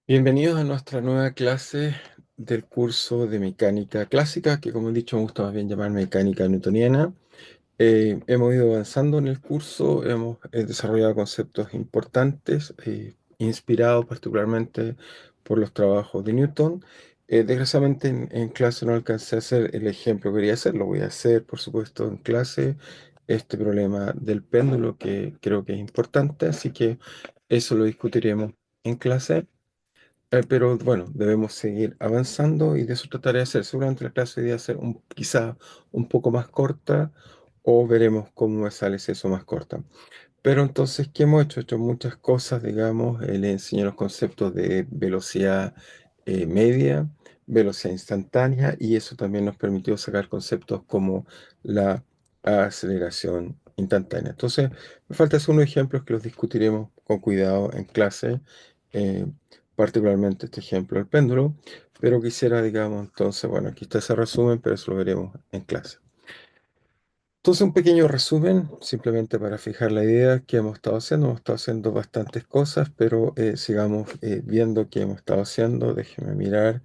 Bienvenidos a nuestra nueva clase del curso de mecánica clásica, que como he dicho me gusta más bien llamar mecánica newtoniana. Hemos ido avanzando en el curso, hemos desarrollado conceptos importantes, inspirados particularmente por los trabajos de Newton. Desgraciadamente en clase no alcancé a hacer el ejemplo que quería hacer, lo voy a hacer por supuesto en clase, este problema del péndulo que creo que es importante, así que eso lo discutiremos en clase. Pero bueno, debemos seguir avanzando y de eso trataré de hacer. Seguramente la clase debe ser quizá un poco más corta o veremos cómo me sale si eso más corta. Pero entonces, ¿qué hemos hecho? He hecho muchas cosas, digamos, le enseñé los conceptos de velocidad media, velocidad instantánea y eso también nos permitió sacar conceptos como la aceleración instantánea. Entonces, me faltan unos ejemplos que los discutiremos con cuidado en clase, eh, particularmente este ejemplo del péndulo, pero quisiera, digamos, entonces, bueno, aquí está ese resumen, pero eso lo veremos en clase. Entonces, un pequeño resumen, simplemente para fijar la idea que hemos estado haciendo. Hemos estado haciendo bastantes cosas, pero sigamos viendo qué hemos estado haciendo. Déjeme mirar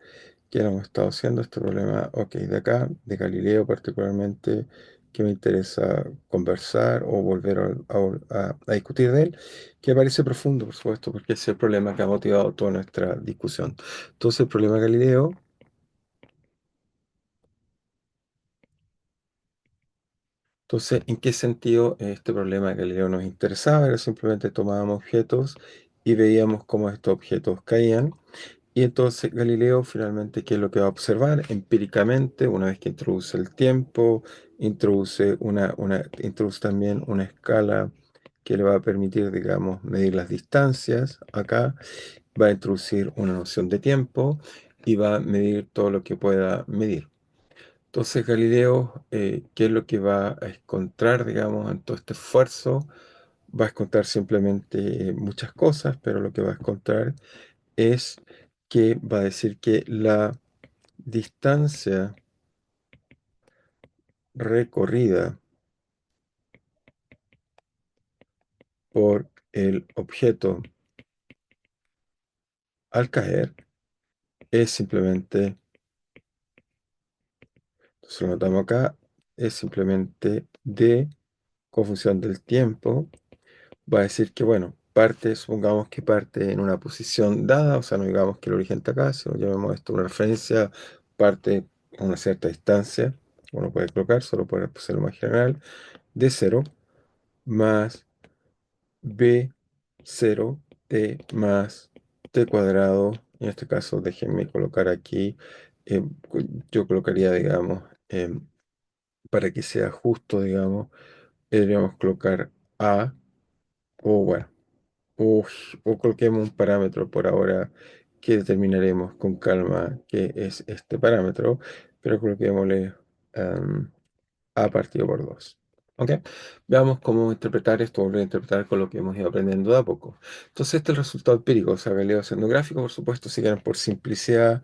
qué hemos estado haciendo. Este problema, ok, de acá, de Galileo particularmente, que me interesa conversar o volver a discutir de él, que parece profundo, por supuesto, porque es el problema que ha motivado toda nuestra discusión. Entonces, el problema de Galileo. Entonces, ¿en qué sentido este problema de Galileo nos interesaba? Era simplemente tomábamos objetos y veíamos cómo estos objetos caían. Y entonces Galileo finalmente, ¿qué es lo que va a observar? Empíricamente, una vez que introduce el tiempo, introduce también una escala que le va a permitir, digamos, medir las distancias. Acá va a introducir una noción de tiempo y va a medir todo lo que pueda medir. Entonces Galileo, ¿qué es lo que va a encontrar, digamos, en todo este esfuerzo? Va a encontrar simplemente muchas cosas, pero lo que va a encontrar es que va a decir que la distancia recorrida por el objeto al caer es simplemente, entonces lo notamos acá, es simplemente d con función del tiempo. Va a decir que, bueno, parte, supongamos que parte en una posición dada, o sea, no digamos que el origen está acá, sino llamemos esto una referencia, parte a una cierta distancia, uno puede colocar, solo puede ser lo más general, de cero más b cero t más t cuadrado, en este caso déjenme colocar aquí, eh, yo colocaría, digamos, para que sea justo, digamos, deberíamos colocar a, o bueno, o, o coloquemos un parámetro por ahora que determinaremos con calma que es este parámetro, pero coloquémosle a partido por 2. ¿Ok? Veamos cómo interpretar esto, volver a interpretar con lo que hemos ido aprendiendo de a poco. Entonces, este es el resultado empírico, o sea, Galileo haciendo gráfico, por supuesto, si quieren por simplicidad,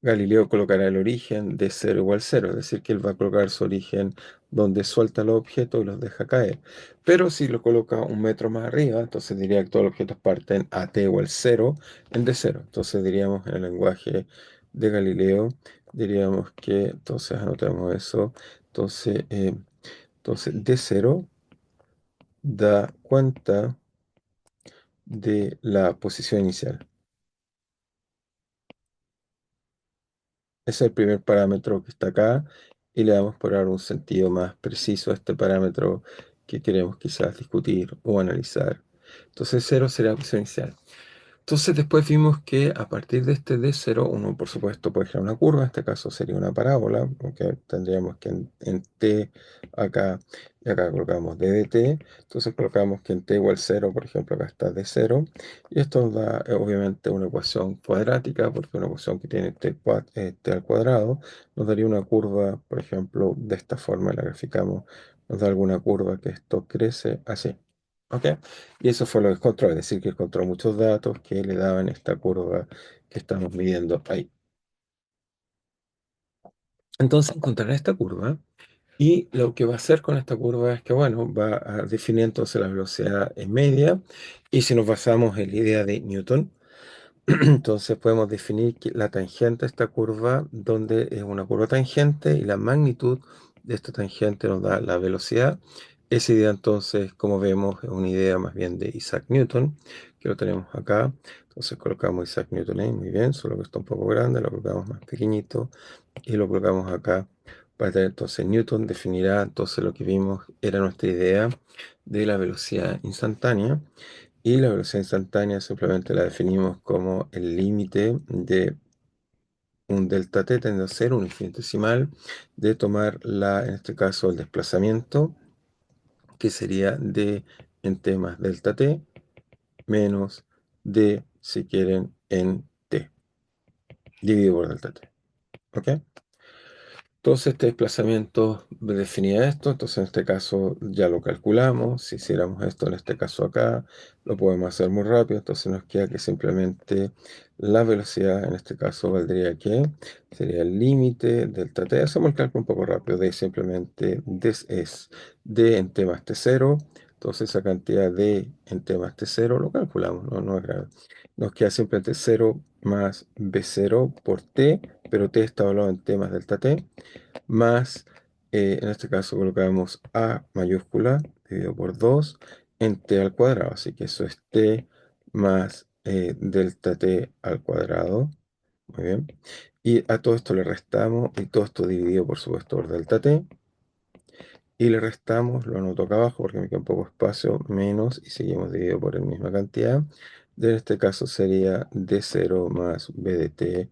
Galileo colocará el origen de 0 igual 0, es decir, que él va a colocar su origen donde suelta los objetos y los deja caer. Pero si lo coloca un metro más arriba, entonces diría que todos los objetos parten a t igual 0 en d0. Entonces diríamos en el lenguaje de Galileo, diríamos que, entonces anotamos eso, entonces d0 da cuenta de la posición inicial. Ese es el primer parámetro que está acá y le damos por dar un sentido más preciso a este parámetro que queremos quizás discutir o analizar. Entonces 0 sería la posición inicial. Entonces después vimos que a partir de este D0, uno por supuesto puede crear una curva, en este caso sería una parábola, porque tendríamos que en T acá y acá colocamos D de T, entonces colocamos que en T igual 0, por ejemplo, acá está D0, y esto nos da obviamente una ecuación cuadrática, porque una ecuación que tiene T al cuadrado nos daría una curva, por ejemplo, de esta forma, la graficamos, nos da alguna curva que esto crece así. ¿Ok? Y eso fue lo que encontró, es decir, que encontró muchos datos que le daban esta curva que estamos midiendo ahí. Entonces, encontrar esta curva Y lo que va a hacer con esta curva es que, bueno, va a definir entonces la velocidad en media. Y si nos basamos en la idea de Newton, entonces podemos definir que la tangente a esta curva, donde es una curva tangente y la magnitud de esta tangente nos da la velocidad. Esa idea entonces, como vemos, es una idea más bien de Isaac Newton, que lo tenemos acá. Entonces colocamos Isaac Newton ahí, muy bien, solo que está un poco grande, lo colocamos más pequeñito y lo colocamos acá. Para tener entonces Newton definirá entonces lo que vimos era nuestra idea de la velocidad instantánea. Y la velocidad instantánea simplemente la definimos como el límite de un delta t tendiendo a ser un infinitesimal de tomar en este caso, el desplazamiento, que sería d en t más delta t, menos d, si quieren, en t, dividido por delta t. ¿Ok? Entonces este desplazamiento definía esto, entonces en este caso ya lo calculamos. Si hiciéramos esto en este caso acá, lo podemos hacer muy rápido, entonces nos queda que simplemente la velocidad en este caso valdría que sería el límite delta t. Hacemos el cálculo un poco rápido, de simplemente es d en t más t0, entonces esa cantidad d en t más t0 lo calculamos, no es grave. Nos queda simplemente 0 más b0 por t, pero t está hablado en t más delta t, más, en este caso colocamos a mayúscula dividido por 2 en t al cuadrado. Así que eso es t más delta t al cuadrado. Muy bien. Y a todo esto le restamos, y todo esto dividido por supuesto por delta t. Y le restamos, lo anoto acá abajo porque me queda un poco espacio, menos, y seguimos dividido por la misma cantidad. En este caso sería d0 más b de t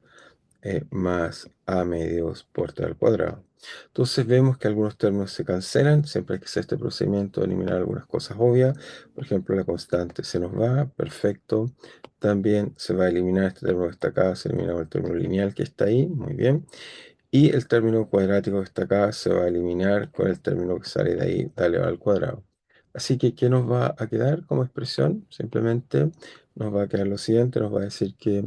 más a medios por t al cuadrado. Entonces vemos que algunos términos se cancelan, siempre hay que hacer este procedimiento de eliminar algunas cosas obvias. Por ejemplo, la constante se nos va, perfecto. También se va a eliminar este término que está acá, se elimina el término lineal que está ahí, muy bien. Y el término cuadrático que está acá se va a eliminar con el término que sale de ahí, dale al cuadrado. Así que, ¿qué nos va a quedar como expresión? Simplemente nos va a quedar lo siguiente, nos va a decir que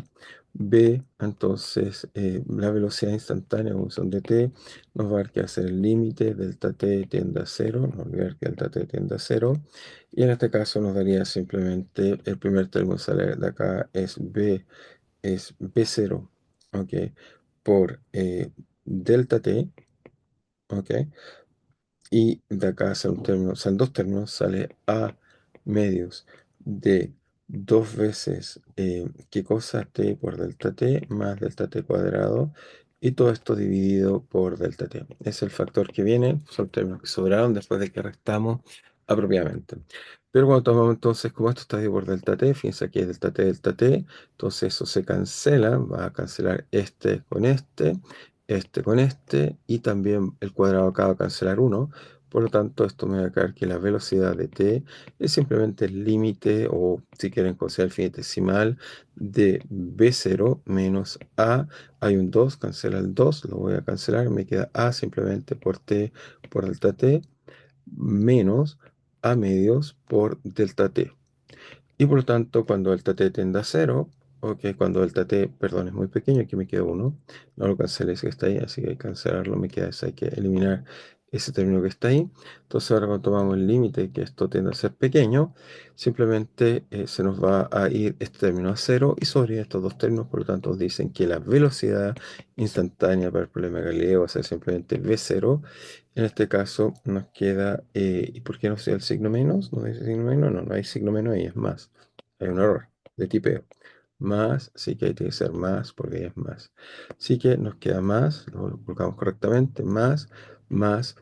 b, entonces, la velocidad instantánea en función de t, nos va a dar que hacer el límite, delta t tiende a cero, no olvidar que delta t tiende a cero, y en este caso nos daría simplemente, el primer término que sale de acá es b0, ¿ok? Por delta t, ¿ok? Y de acá sale un término, salen dos términos, sale a medios de dos veces, ¿qué cosa? T por delta t más delta t cuadrado, y todo esto dividido por delta t. Es el factor que viene, son términos que sobraron después de que restamos apropiadamente. Pero cuando tomamos entonces, como esto está dividido por delta t, fíjense aquí es delta t, entonces eso se cancela, va a cancelar este con este, y también el cuadrado acá va a cancelar uno. Por lo tanto, esto me va a quedar que la velocidad de t es simplemente el límite, o si quieren considerar el finitesimal, de b0 menos a. Hay un 2, cancela el 2, lo voy a cancelar, me queda a simplemente por t por delta t, menos a medios por delta t. Y por lo tanto, cuando delta t tiende a cero, ok, cuando delta t, perdón, es muy pequeño, aquí me queda uno, no lo cancelé ese que está ahí, así que hay que cancelarlo, me queda ese, hay que eliminar ese término que está ahí. Entonces ahora cuando tomamos el límite, que esto tiende a ser pequeño, simplemente se nos va a ir este término a cero, y sobre estos dos términos, por lo tanto, dicen que la velocidad instantánea para el problema de Galileo va a ser simplemente v0. En este caso nos queda, ¿y por qué no sea el signo menos? ¿No dice signo menos? No, no hay signo menos ahí, es más. Hay un error de tipeo. Más, sí que hay que ser más porque ahí es más. Así que nos queda más, lo colocamos correctamente, más, más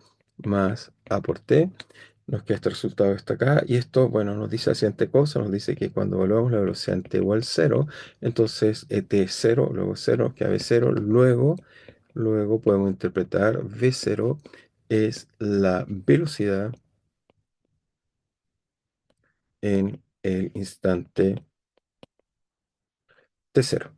a por t. Nos queda este resultado que está acá. Y esto, bueno, nos dice la siguiente cosa, nos dice que cuando evaluamos la velocidad en t igual 0, entonces t es 0, luego 0, nos queda v0, luego podemos interpretar v0 es la velocidad en el instante t0.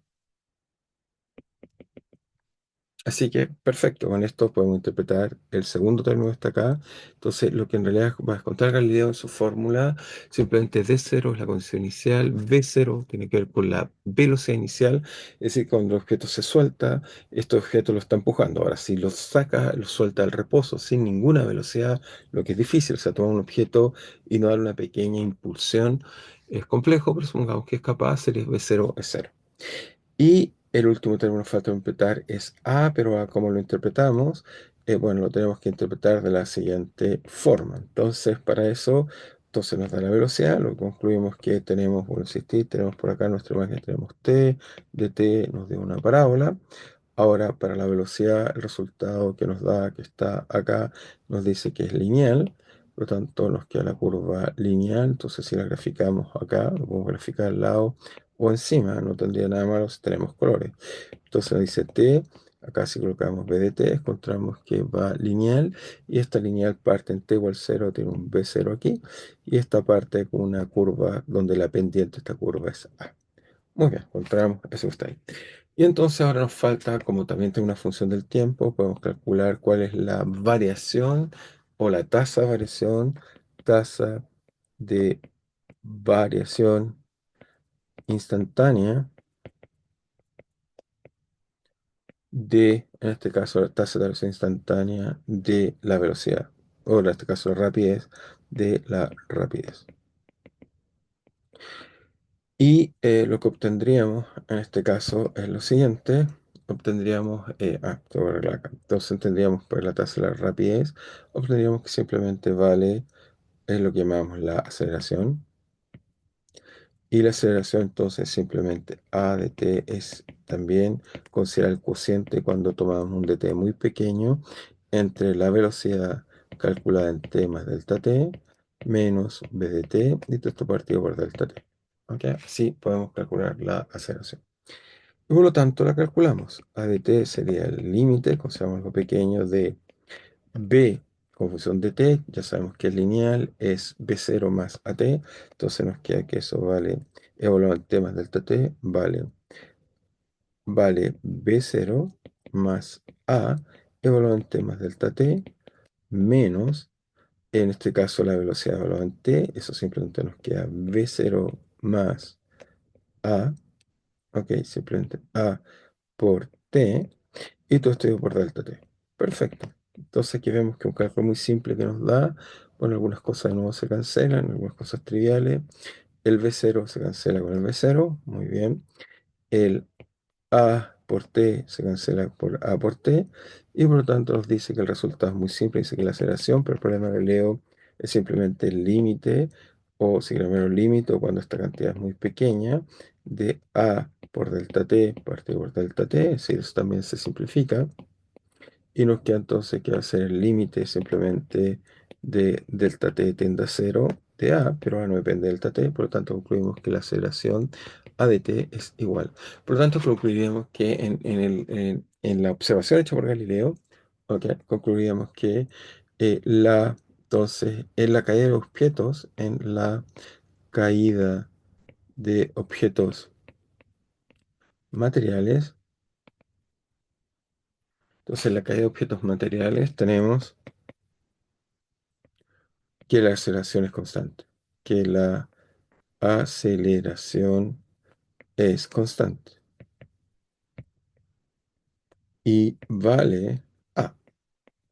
Así que, perfecto, con esto podemos interpretar el segundo término que está acá. Entonces, lo que en realidad va a encontrar Galileo en su fórmula, simplemente D0 es la condición inicial, V0 tiene que ver con la velocidad inicial, es decir, cuando el objeto se suelta, este objeto lo está empujando. Ahora, si lo saca, lo suelta al reposo sin ninguna velocidad, lo que es difícil, o sea, tomar un objeto y no darle una pequeña impulsión, es complejo, pero supongamos que es capaz, sería V0 es cero. Y el último término que falta interpretar es A, pero A, como lo interpretamos, bueno, lo tenemos que interpretar de la siguiente forma. Entonces, para eso, entonces nos da la velocidad, lo que concluimos que tenemos, bueno, insistir, tenemos por acá nuestra imagen, tenemos t, de t nos dio una parábola. Ahora, para la velocidad, el resultado que nos da, que está acá, nos dice que es lineal. Por lo tanto, nos queda la curva lineal. Entonces, si la graficamos acá, lo podemos graficar al lado o encima. No tendría nada malo si tenemos colores. Entonces, nos dice t. Acá si colocamos b de t, encontramos que va lineal. Y esta lineal parte en t igual 0, tiene un b0 aquí. Y esta parte con una curva donde la pendiente de esta curva es a. Muy bien, encontramos eso que está ahí. Y entonces ahora nos falta, como también tengo una función del tiempo, podemos calcular cuál es la variación o la tasa de variación instantánea en este caso, la tasa de variación instantánea de la velocidad, o en este caso, la rapidez de la rapidez. Y lo que obtendríamos en este caso es lo siguiente. Obtendríamos, te voy a arreglar acá. Entonces tendríamos por la tasa de la rapidez, obtendríamos que simplemente vale, es lo que llamamos la aceleración. Y la aceleración entonces simplemente a de t es también considerar el cociente cuando tomamos un dt muy pequeño entre la velocidad calculada en t más delta t menos b de t y todo esto partido por delta t. ¿Ok? Así podemos calcular la aceleración. Y por lo tanto la calculamos. A de t sería el límite, consideramos algo pequeño, de b con función de t, ya sabemos que es lineal, es b0 más at, entonces nos queda que eso vale, evaluado en t más delta t, vale b0 más a, evaluado en t más delta t, menos, en este caso la velocidad evaluada en t, eso simplemente nos queda b0 más a, ok, simplemente a por t, y todo esto dividido por delta t. Perfecto. Entonces aquí vemos que un cálculo muy simple que nos da, bueno, algunas cosas de nuevo se cancelan, algunas cosas triviales. El b0 se cancela con el b0, muy bien. El a por t se cancela por a por t, y por lo tanto nos dice que el resultado es muy simple, dice que la aceleración, pero el problema que leo es simplemente el límite, o si queremos el límite, o cuando esta cantidad es muy pequeña, de a por delta t partido por delta t, es decir, eso también se simplifica. Y nos queda entonces que va a ser el límite simplemente de delta t tiende a 0 de a, pero ahora no depende de delta t, por lo tanto concluimos que la aceleración a de t es igual. Por lo tanto, concluiríamos que en la observación hecha por Galileo, ok, concluiríamos que entonces, en la caída de objetos, en la caída de objetos materiales, entonces en la caída de objetos materiales tenemos que la aceleración es constante, que la aceleración es constante y vale A.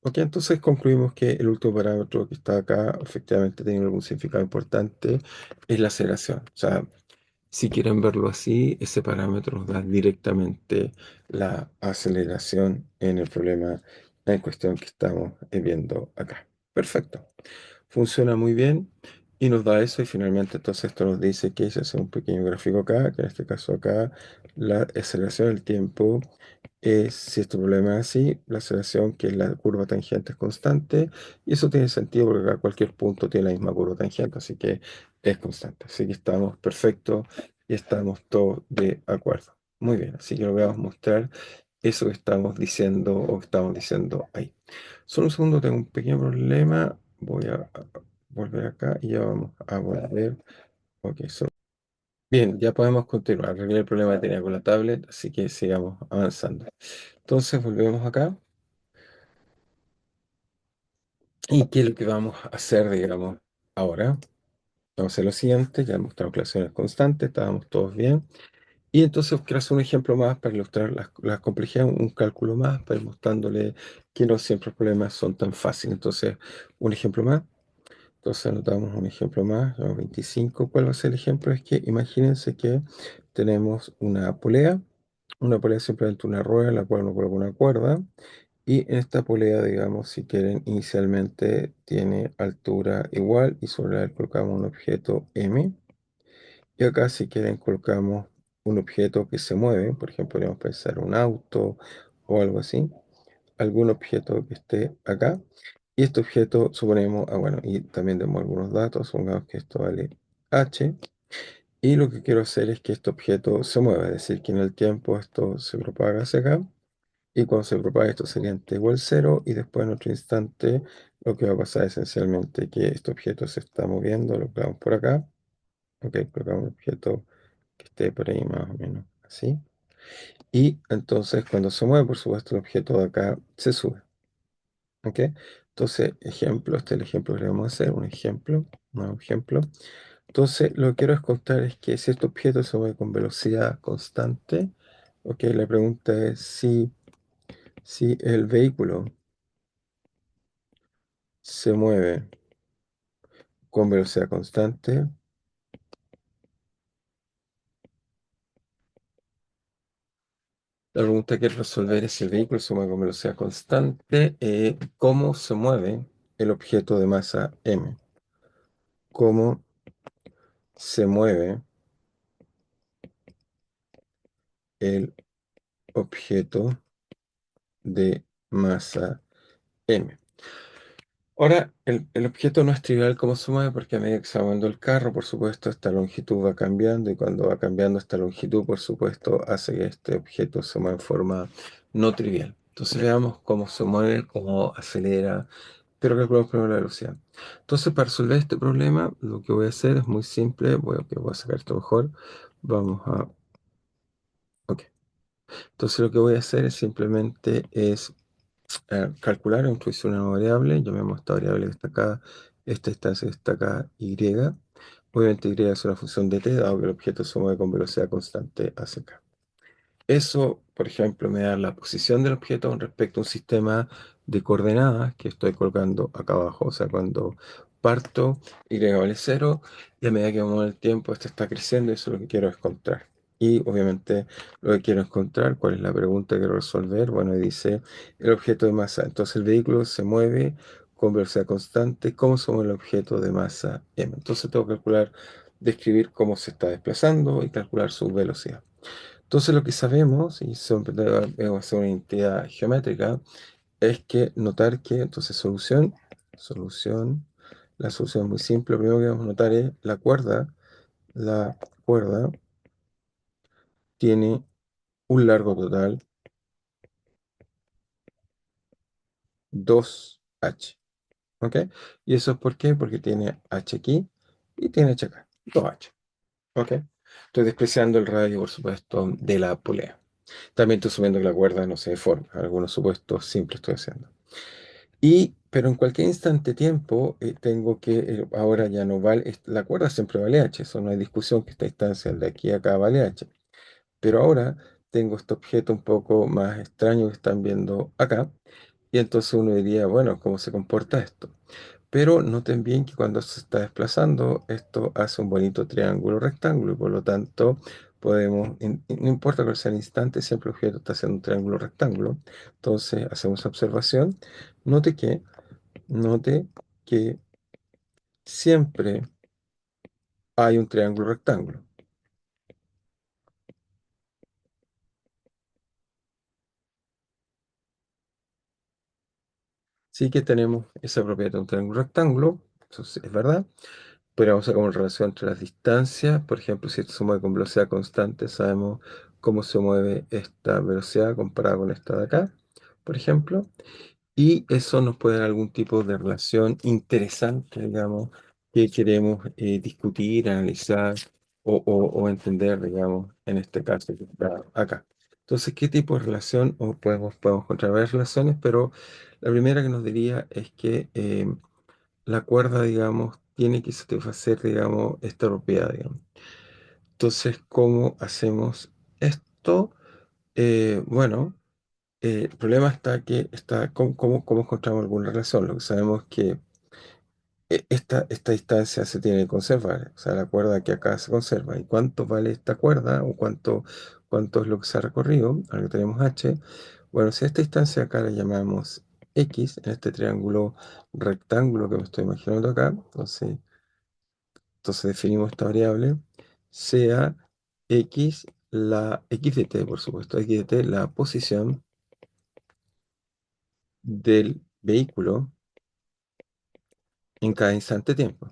Ok, entonces concluimos que el último parámetro que está acá efectivamente tiene algún significado importante, es la aceleración. O sea, si quieren verlo así, ese parámetro nos da directamente la aceleración en el problema en cuestión que estamos viendo acá. Perfecto. Funciona muy bien y nos da eso, y finalmente entonces esto nos dice que se hace un pequeño gráfico acá, que en este caso acá la aceleración del tiempo es, si este problema es así, la aceleración, que es la curva tangente, es constante, y eso tiene sentido porque acá cualquier punto tiene la misma curva tangente, así que es constante. Así que estamos perfectos y estamos todos de acuerdo. Muy bien, así que lo voy a mostrar eso que estamos diciendo o que estamos diciendo ahí. Solo un segundo, tengo un pequeño problema. Voy a volver acá y ya vamos a volver. Ok, Bien, ya podemos continuar. Arreglé el problema que tenía con la tablet, así que sigamos avanzando. Entonces, volvemos acá. ¿Y qué es lo que vamos a hacer, digamos, ahora? Vamos a hacer lo siguiente. Ya mostramos relaciones constantes, estábamos todos bien. Y entonces quiero hacer un ejemplo más para ilustrar las complejidades, un cálculo más para ir mostrándole que no siempre los problemas son tan fáciles. Entonces, un ejemplo más. Entonces anotamos un ejemplo más, 25. ¿Cuál va a ser el ejemplo? Es que imagínense que tenemos una polea. Una polea es simplemente una rueda en la cual uno coloca una cuerda. Y en esta polea, digamos, si quieren, inicialmente tiene altura igual y sobre él colocamos un objeto M. Y acá, si quieren, colocamos un objeto que se mueve. Por ejemplo, podríamos pensar un auto o algo así. Algún objeto que esté acá. Y este objeto, suponemos, bueno, y también demos algunos datos. Supongamos que esto vale H. Y lo que quiero hacer es que este objeto se mueva, es decir, que en el tiempo esto se propaga hacia acá. Y cuando se propaga esto sería t igual 0 y después en otro instante lo que va a pasar esencialmente que este objeto se está moviendo, lo colocamos por acá, ok, colocamos un objeto que esté por ahí más o menos así. Y entonces cuando se mueve, por supuesto, el objeto de acá se sube, ok. Entonces, ejemplo, este es el ejemplo que le vamos a hacer, un ejemplo, un nuevo ejemplo. Entonces, lo que quiero es contar es que si este objeto se mueve con velocidad constante, ok, la pregunta es si el vehículo se mueve con velocidad constante. La pregunta que quiero resolver es si el vehículo se mueve con velocidad constante, ¿cómo se mueve el objeto de masa m? ¿Cómo se mueve el objeto de masa m? Ahora, el objeto no es trivial cómo se mueve porque a medida que se va moviendo el carro, por supuesto, esta longitud va cambiando y cuando va cambiando esta longitud, por supuesto, hace que este objeto se mueva en forma no trivial. Entonces veamos cómo se mueve, cómo acelera, pero calculamos primero la velocidad. Entonces, para resolver este problema, lo que voy a hacer es muy simple. Voy a sacar esto mejor. Vamos a... Ok. Entonces, lo que voy a hacer es simplemente calcular o introducir una variable. Llamemos esta variable que está acá, esta instancia que está acá, y. Obviamente, y es una función de t, dado que el objeto se mueve con velocidad constante hacia acá. Eso, por ejemplo, me da la posición del objeto con respecto a un sistema de coordenadas que estoy colocando acá abajo. O sea, cuando parto, y vale 0, y a medida que vamos en el tiempo, esto está creciendo, y eso es lo que quiero encontrar. Y obviamente lo que quiero encontrar, ¿cuál es la pregunta que quiero resolver? Bueno, y dice el objeto de masa. Entonces el vehículo se mueve con velocidad constante. ¿Cómo se mueve el objeto de masa m? Entonces tengo que calcular, describir cómo se está desplazando y calcular su velocidad. Entonces lo que sabemos, y siempre debemos hacer una identidad geométrica, es que notar que, entonces solución, la solución es muy simple. Lo primero que vamos a notar es la cuerda tiene un largo total 2h, ¿ok? ¿Y eso es por qué? Porque tiene h aquí y tiene h acá, 2h, ¿ok? Estoy despreciando el radio, por supuesto, de la polea. También estoy asumiendo que la cuerda no se deforma. Algunos supuestos simples estoy haciendo. Pero en cualquier instante tiempo tengo que, ahora ya no vale, la cuerda siempre vale h, eso no hay discusión que esta distancia de aquí a acá vale h. Pero ahora tengo este objeto un poco más extraño que están viendo acá, y entonces uno diría, bueno, ¿cómo se comporta esto? Pero noten bien que cuando se está desplazando, esto hace un bonito triángulo rectángulo, y por lo tanto podemos, no importa cuál sea el instante, siempre el objeto está haciendo un triángulo rectángulo. Entonces hacemos observación. Note que Note que siempre hay un triángulo rectángulo. Sí que tenemos esa propiedad de un triángulo rectángulo, eso sí es verdad, pero vamos a ver cómo relación entre las distancias. Por ejemplo, si esto se mueve con velocidad constante, sabemos cómo se mueve esta velocidad comparada con esta de acá, por ejemplo. Y eso nos puede dar algún tipo de relación interesante, digamos, que queremos discutir, analizar o entender, digamos, en este caso que está acá. Entonces, ¿qué tipo de relación? O podemos encontrar varias relaciones, pero la primera que nos diría es que la cuerda, digamos, tiene que satisfacer, digamos, esta propiedad, digamos. Entonces, ¿cómo hacemos esto? Bueno, el problema está que ¿cómo encontramos alguna relación? Lo que sabemos es que esta distancia se tiene que conservar, o sea, la cuerda que acá se conserva. ¿Y cuánto vale esta cuerda? ¿O cuánto es lo que se ha recorrido? Ahora que tenemos h. Bueno, si a esta distancia acá la llamamos x, en este triángulo rectángulo que me estoy imaginando acá, entonces definimos esta variable, sea x, la x de t, por supuesto, x de t, la posición del vehículo en cada instante de tiempo.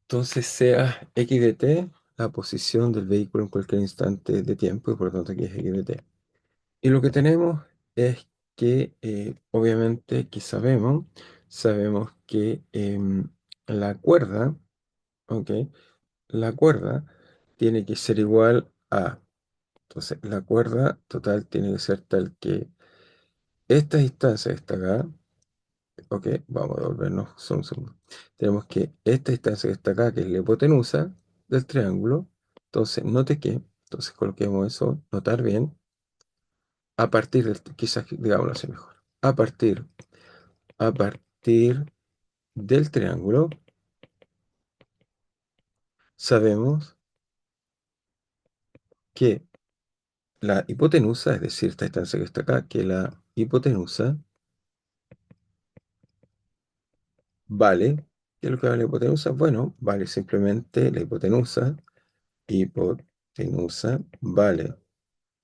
Entonces sea x de t la posición del vehículo en cualquier instante de tiempo y por lo tanto aquí es x de t. Y lo que tenemos es que obviamente que sabemos que la cuerda, ¿ok? La cuerda tiene que ser igual a, entonces la cuerda total tiene que ser tal que esta distancia que está acá. Ok, vamos a devolvernos solo un segundo. Tenemos que esta distancia que está acá, que es la hipotenusa del triángulo, entonces note que, entonces coloquemos eso, notar bien, a partir del, quizás digámoslo así mejor, a partir del triángulo, sabemos que la hipotenusa, es decir, esta distancia que está acá, que la hipotenusa vale, ¿qué es lo que vale la hipotenusa? Bueno, vale simplemente la hipotenusa vale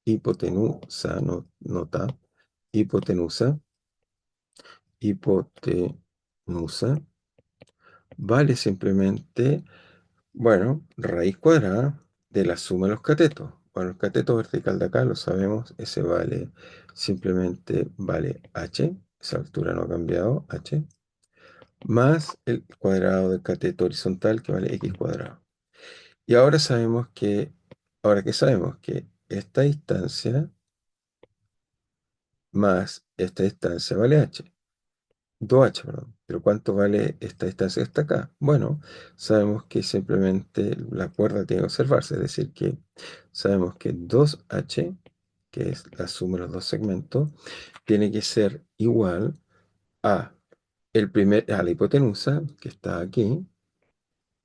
hipotenusa, nota, hipotenusa, hipotenusa, vale simplemente, bueno, raíz cuadrada de la suma de los catetos. Bueno, el cateto vertical de acá lo sabemos, ese vale, simplemente vale h, esa altura no ha cambiado, h, más el cuadrado del cateto horizontal que vale x cuadrado. Y ahora que sabemos que esta distancia más esta distancia vale h. 2h, perdón. Pero ¿cuánto vale esta distancia que está acá? Bueno, sabemos que simplemente la cuerda tiene que observarse, es decir, que sabemos que 2h, que es la suma de los dos segmentos, tiene que ser igual a, a la hipotenusa, que está aquí,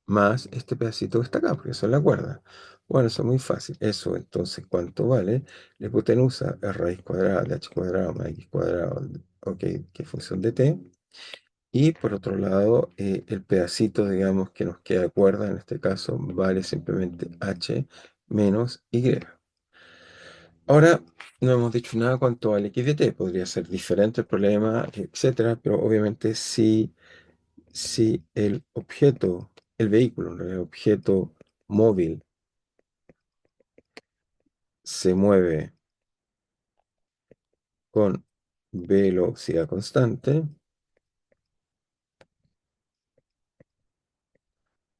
más este pedacito que está acá, porque eso es la cuerda. Bueno, eso es muy fácil. Eso, entonces, ¿cuánto vale? La hipotenusa es raíz cuadrada de h cuadrado más x cuadrado, ok, que es función de t. Y por otro lado, el pedacito, digamos, que nos queda de cuerda, en este caso, vale simplemente h menos y. Ahora, no hemos dicho nada cuánto vale x de t. Podría ser diferente el problema, etcétera, pero obviamente si el objeto, el vehículo, en realidad, el objeto móvil se mueve con velocidad constante,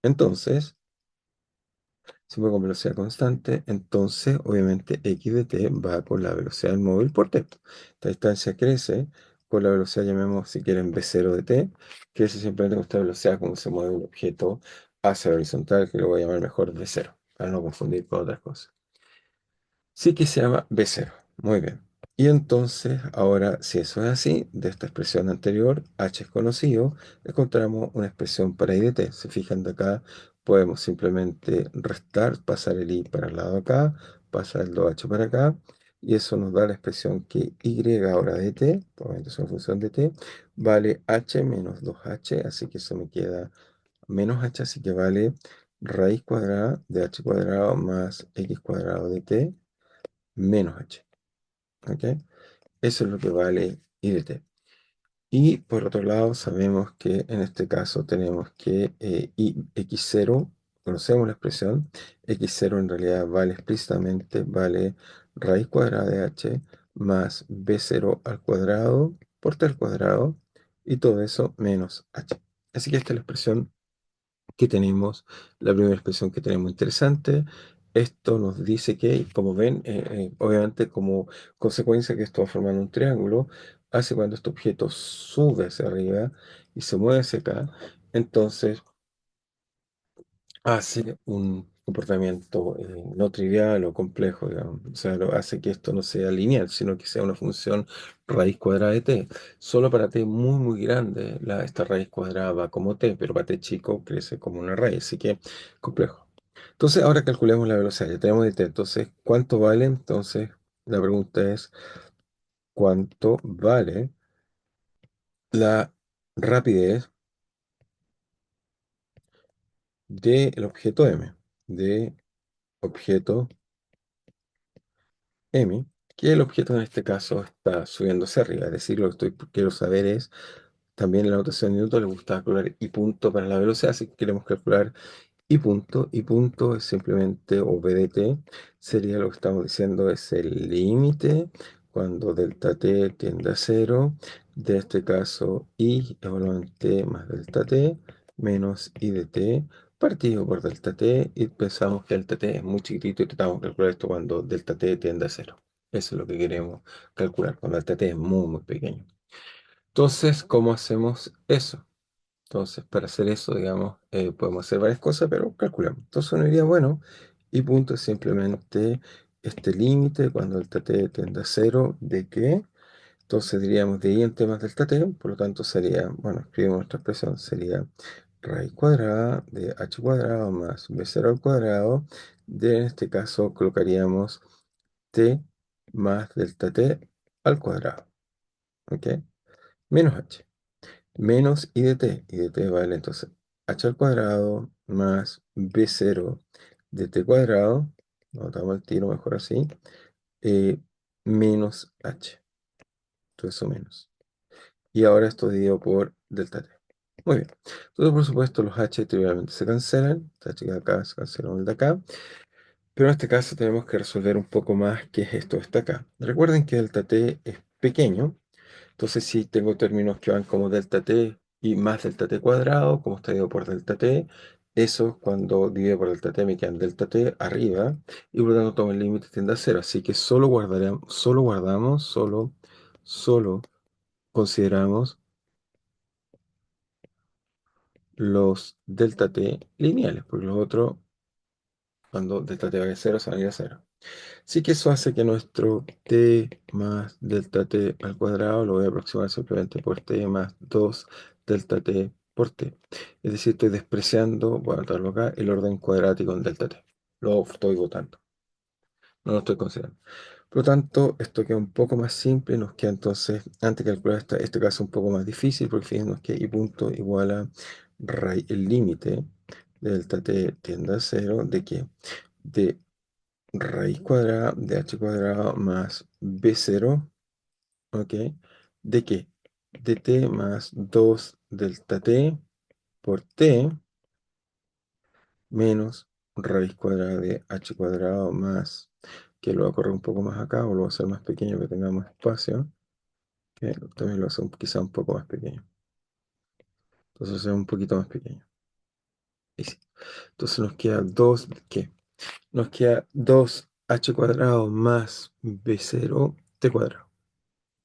entonces se mueve con velocidad constante, entonces obviamente x de t va con la velocidad del móvil por t. Esta distancia crece con la velocidad, llamemos si quieren v0 de t, crece simplemente con esta velocidad como se mueve un objeto hacia la horizontal, que lo voy a llamar mejor v0, para no confundir con otras cosas. Sí que se llama V0. Muy bien. Y entonces, ahora, si eso es así, de esta expresión anterior, h es conocido, encontramos una expresión para i de t. Se fijan de acá, podemos simplemente restar, pasar el i para el lado de acá, pasar el 2h para acá, y eso nos da la expresión que y ahora de t, obviamente es una función de t, vale h menos 2h, así que eso me queda menos h, así que vale raíz cuadrada de h cuadrado más x cuadrado de t menos h. ¿Ok? Eso es lo que vale i de t. Y por otro lado, sabemos que en este caso tenemos que x0, conocemos la expresión, x0 en realidad vale explícitamente, vale raíz cuadrada de h más b0 al cuadrado por t al cuadrado, y todo eso menos h. Así que esta es la expresión que tenemos, la primera expresión que tenemos interesante. Esto nos dice que, como ven, obviamente como consecuencia que esto va formando un triángulo, hace cuando este objeto sube hacia arriba y se mueve hacia acá, entonces hace un comportamiento no trivial o complejo, digamos. O sea, hace que esto no sea lineal, sino que sea una función raíz cuadrada de t. Solo para t muy, muy grande, esta raíz cuadrada va como t, pero para t chico crece como una raíz, así que complejo. Entonces, ahora calculemos la velocidad. Ya tenemos de t. Entonces, ¿cuánto vale? Entonces, la pregunta es, ¿cuánto vale la rapidez del objeto m? De objeto M, que el objeto en este caso está subiendo hacia arriba. Es decir, lo que quiero saber es, también en la notación de Newton le gusta calcular I punto para la velocidad, así que queremos calcular I punto es simplemente, o V de t, sería lo que estamos diciendo, es el límite cuando delta t tiende a cero, de este caso I igual a t más delta t, menos I de t, partido por delta t, y pensamos que delta t es muy chiquitito y tratamos de calcular esto cuando delta t tiende a cero. Eso es lo que queremos calcular, cuando delta t es muy, muy pequeño. Entonces, ¿cómo hacemos eso? Entonces, para hacer eso, digamos, podemos hacer varias cosas, pero calculamos. Entonces, uno diría, bueno, y punto es simplemente este límite cuando el t tiende a cero, ¿de qué? Entonces diríamos de i en t más delta t, por lo tanto sería, bueno, escribimos nuestra expresión, sería raíz cuadrada de h cuadrado más b0 al cuadrado, de en este caso colocaríamos t más delta t al cuadrado, ¿ok? Menos h. Menos i de t. I de t vale entonces h al cuadrado más b0 de t cuadrado. Notamos el tiro mejor así. eh, Menos h. Todo eso menos. Y ahora esto dividido por delta t. Muy bien. Entonces, por supuesto, los h trivialmente se cancelan. El h de acá se cancela con el de acá. Pero en este caso tenemos que resolver un poco más qué es esto que está acá. Recuerden que delta t es pequeño. Entonces, si tengo términos que van como delta t y más delta t cuadrado, como está dividido por delta t, eso cuando divido por delta t me quedan delta t arriba y por lo tanto tomo el límite tiende a cero. Así que solo consideramos los delta t lineales, porque los otros, cuando delta t va a cero, se van a ir a cero. Así que eso hace que nuestro t más delta t al cuadrado lo voy a aproximar simplemente por t más 2 delta t por t. Es decir, estoy despreciando, voy a anotarlo acá, el orden cuadrático en delta t. Lo estoy botando, no lo estoy considerando. Por lo tanto, esto queda un poco más simple. Nos queda entonces, antes de calcular este caso un poco más difícil, porque fíjenos que i punto igual a el límite de delta t tiende a cero, ¿de qué? De raíz cuadrada de h cuadrado más b0, ¿ok? ¿De qué? De t más 2 delta t por t menos raíz cuadrada de h cuadrado más, que lo voy a correr un poco más acá, o lo voy a hacer más pequeño que tengamos espacio, que también lo hace quizá un poco más pequeño. Entonces es un poquito más pequeño. Ahí sí. Entonces nos queda 2, ¿qué? Nos queda 2h cuadrado más b0 t cuadrado.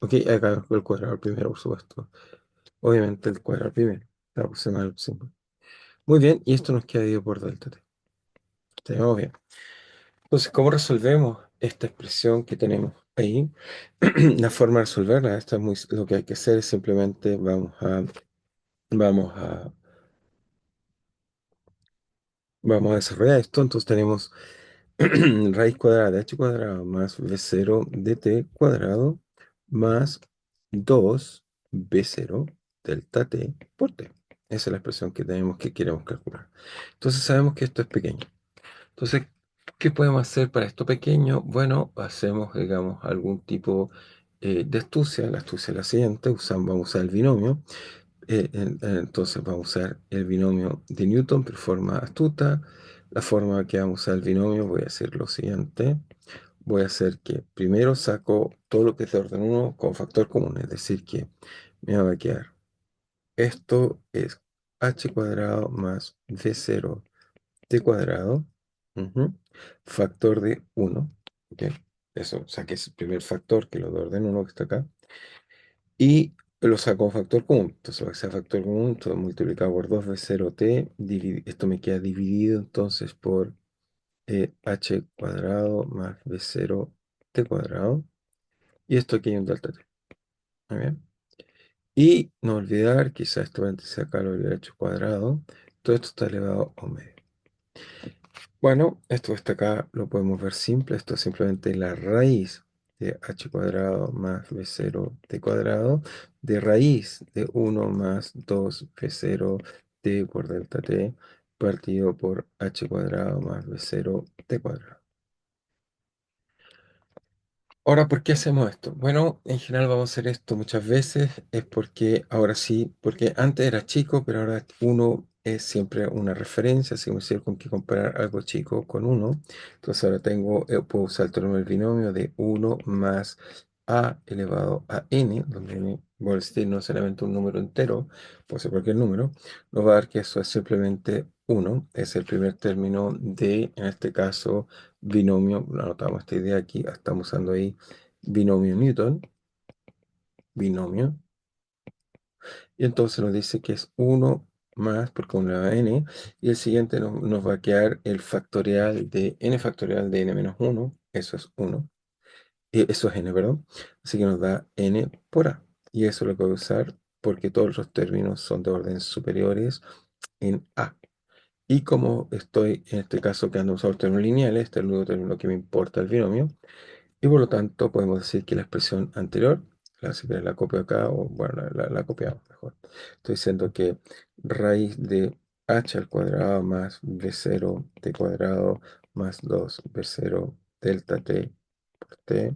Ok, acá el cuadrado primero, por supuesto. Obviamente el cuadrado primero. La aproximada al símbolo. Muy bien, y esto nos queda dividido por delta t. Tenemos bien. Entonces, ¿cómo resolvemos esta expresión que tenemos ahí? La forma de resolverla, lo que hay que hacer es simplemente vamos a, vamos a desarrollar esto. Entonces tenemos raíz cuadrada de h cuadrado más b0 de t cuadrado más 2b0 delta t por t. Esa es la expresión que tenemos que queremos calcular. Entonces sabemos que esto es pequeño. Entonces, ¿qué podemos hacer para esto pequeño? Bueno, hacemos, digamos, algún tipo de astucia. La astucia es la siguiente. Vamos a usar el binomio. Entonces vamos a usar el binomio de Newton, pero forma astuta. La forma que vamos a usar el binomio, voy a hacer lo siguiente. Voy a hacer que primero saco todo lo que es de orden 1 con factor común, es decir, que me va a quedar esto es h cuadrado más v cero t cuadrado, ujú, factor de uno. ¿Ok? Eso, o sea, que es el primer factor, que lo de orden uno que está acá, y lo saco un factor común. Entonces, lo que sea factor común, todo multiplicado por 2v0t, esto me queda dividido entonces por h cuadrado más v0t cuadrado, y esto aquí hay un delta t. Muy bien. Y no olvidar, quizás esto antes acá lo hubiera hecho cuadrado, todo esto está elevado a un medio. Bueno, esto que está acá lo podemos ver simple, esto es simplemente la raíz de h cuadrado más v cero t cuadrado, de raíz de 1 más 2v0 t por delta t, partido por h cuadrado más v cero t cuadrado. Ahora, ¿por qué hacemos esto? Bueno, en general vamos a hacer esto muchas veces, es porque ahora sí, porque antes era chico, pero ahora uno es siempre una referencia, si me sirve con que comparar algo chico con uno. Entonces ahora puedo usar el teorema del binomio de uno más a elevado a n, donde n, voy a decir, no es solamente un número entero, puede ser cualquier número, nos va a dar que eso es simplemente uno, es el primer término de, en este caso, binomio, anotamos esta idea aquí, estamos usando ahí binomio Newton, binomio, y entonces nos dice que es uno más, porque uno le da n, y el siguiente nos va a quedar el factorial de n menos uno, eso es uno, y eso es n, perdón, así que nos da n por a, y eso lo puedo usar porque todos los términos son de orden superiores en a. Y como estoy en este caso quedando usando términos lineales, este es el único término que me importa el binomio, y por lo tanto podemos decir que la expresión anterior, si quieres la copio acá, o bueno, la copiamos mejor. Estoy diciendo que raíz de h al cuadrado más v cero t cuadrado más 2v0 delta t por t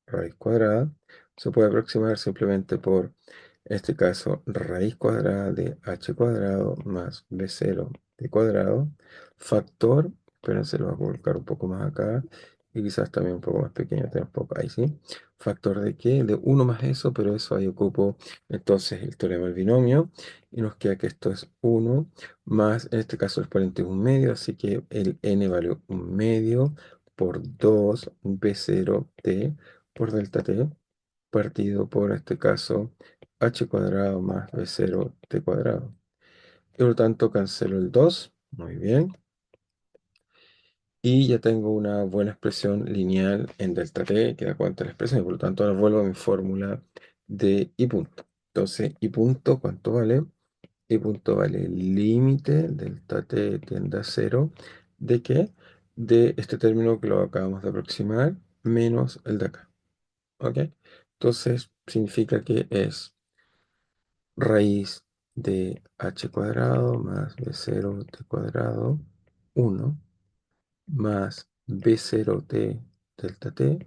raíz cuadrada se puede aproximar simplemente por, en este caso, raíz cuadrada de h cuadrado más b cero t cuadrado, factor, espérense, lo voy a colocar un poco más acá, y quizás también un poco más pequeño, tampoco, ahí sí. ¿Factor de qué? De uno más eso, pero eso ahí ocupo entonces el teorema del binomio, y nos queda que esto es uno más, en este caso el exponente es un medio, así que el n vale un medio por 2 b cero t por delta t, partido por este caso h cuadrado más b cero t cuadrado. Y por lo tanto cancelo el 2, muy bien. Y ya tengo una buena expresión lineal en delta t que da cuenta de la expresión. Y por lo tanto ahora vuelvo a mi fórmula de y punto. Entonces, y punto, ¿cuánto vale? Y punto vale el límite delta t tiende a 0. ¿De qué? De este término que lo acabamos de aproximar menos el de acá. ¿Ok? Entonces significa que es raíz de h cuadrado más b cero t cuadrado 1 más b cero t delta t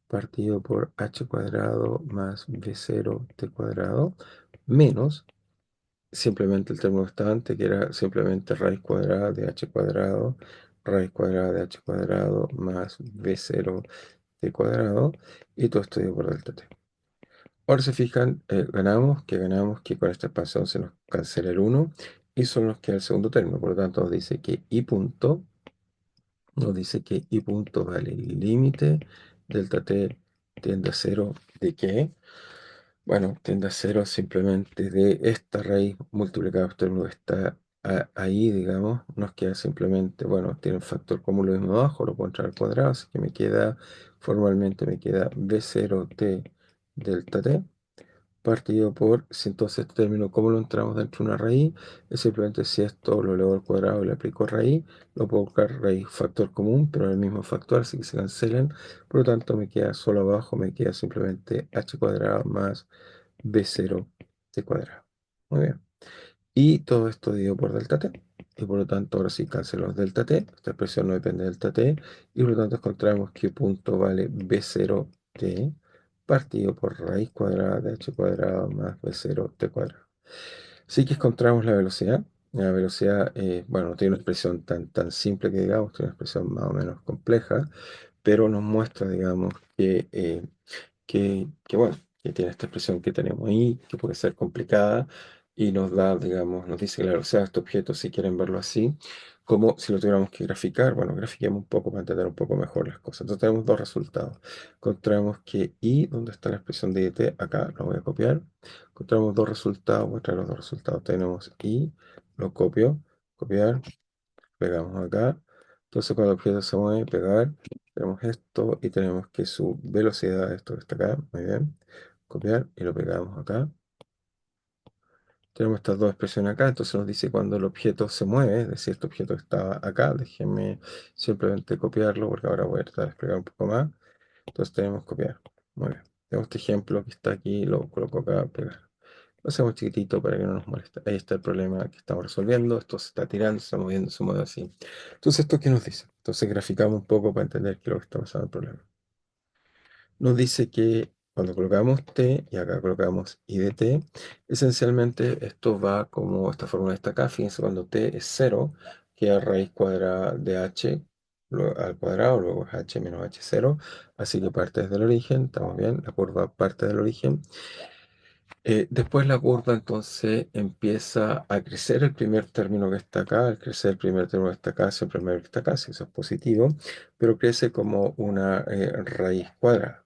partido por h cuadrado más b cero t cuadrado menos simplemente el término que estaba antes, que era simplemente raíz cuadrada de h cuadrado, raíz cuadrada de h cuadrado más b cero t cuadrado, y todo esto dividido por delta t. Ahora se fijan, ganamos que con esta expansión se nos cancela el uno y solo nos queda el segundo término. Por lo tanto, nos dice que i punto vale el límite delta t tiende a cero. ¿De qué? Bueno, tiende a cero simplemente de esta raíz multiplicada por término que está ahí, digamos. Nos queda simplemente, bueno, tiene un factor común lo mismo abajo, lo puedo entrar al cuadrado, así que formalmente me queda b cero t delta t partido por, si entonces este término, ¿cómo lo entramos dentro de una raíz? Es simplemente si esto lo elevo al cuadrado y le aplico raíz, lo puedo buscar raíz factor común, pero el mismo factor, así que se cancelan. Por lo tanto, me queda solo abajo, me queda simplemente h cuadrado más b cero t cuadrado. Muy bien. Y todo esto dividido por delta t. Y por lo tanto, ahora sí cancelo los delta t. Esta expresión no depende de delta t. Y por lo tanto, encontramos que punto vale b cero t partido por raíz cuadrada de h cuadrado más b cero t cuadrado. Sí que encontramos la velocidad. La velocidad, bueno, no tiene una expresión tan simple que digamos, tiene una expresión más o menos compleja, pero nos muestra, digamos, que bueno, que tiene esta expresión que tenemos ahí, que puede ser complicada, y nos da, digamos, nos dice la velocidad de este objeto, si quieren verlo así, como si lo tuviéramos que graficar. Bueno, grafiquemos un poco para entender un poco mejor las cosas. Entonces tenemos dos resultados. Encontramos que I, ¿dónde está la expresión de IT? Acá, lo voy a copiar. Encontramos dos resultados, voy a traer los dos resultados. Tenemos I, lo copio, copiar, pegamos acá. Entonces cuando el objeto se mueve, pegar, tenemos esto y tenemos que su velocidad, esto que está acá, muy bien, copiar y lo pegamos acá. Tenemos estas dos expresiones acá, entonces nos dice cuando el objeto se mueve, es decir, este objeto estaba acá, déjenme simplemente copiarlo porque ahora voy a tratar de explicar un poco más. Entonces tenemos copiar, muy bien. Tenemos este ejemplo que está aquí, lo coloco acá, pegar. Lo hacemos chiquitito para que no nos moleste. Ahí está el problema que estamos resolviendo. Esto se está tirando, se está moviendo, se mueve así. Entonces, ¿esto qué nos dice? Entonces, graficamos un poco para entender qué es lo que está pasando el problema. Nos dice que cuando colocamos t y acá colocamos i de t, esencialmente esto va como esta fórmula está acá. Fíjense, cuando t es 0, queda raíz cuadrada de h al cuadrado, luego es h menos h 0. Así que parte desde el origen, estamos bien, la curva parte del origen. Después la curva entonces empieza a crecer el primer término que está acá, al crecer el primer término que está acá, siempre el primer que está acá, si eso es positivo, pero crece como una raíz cuadrada.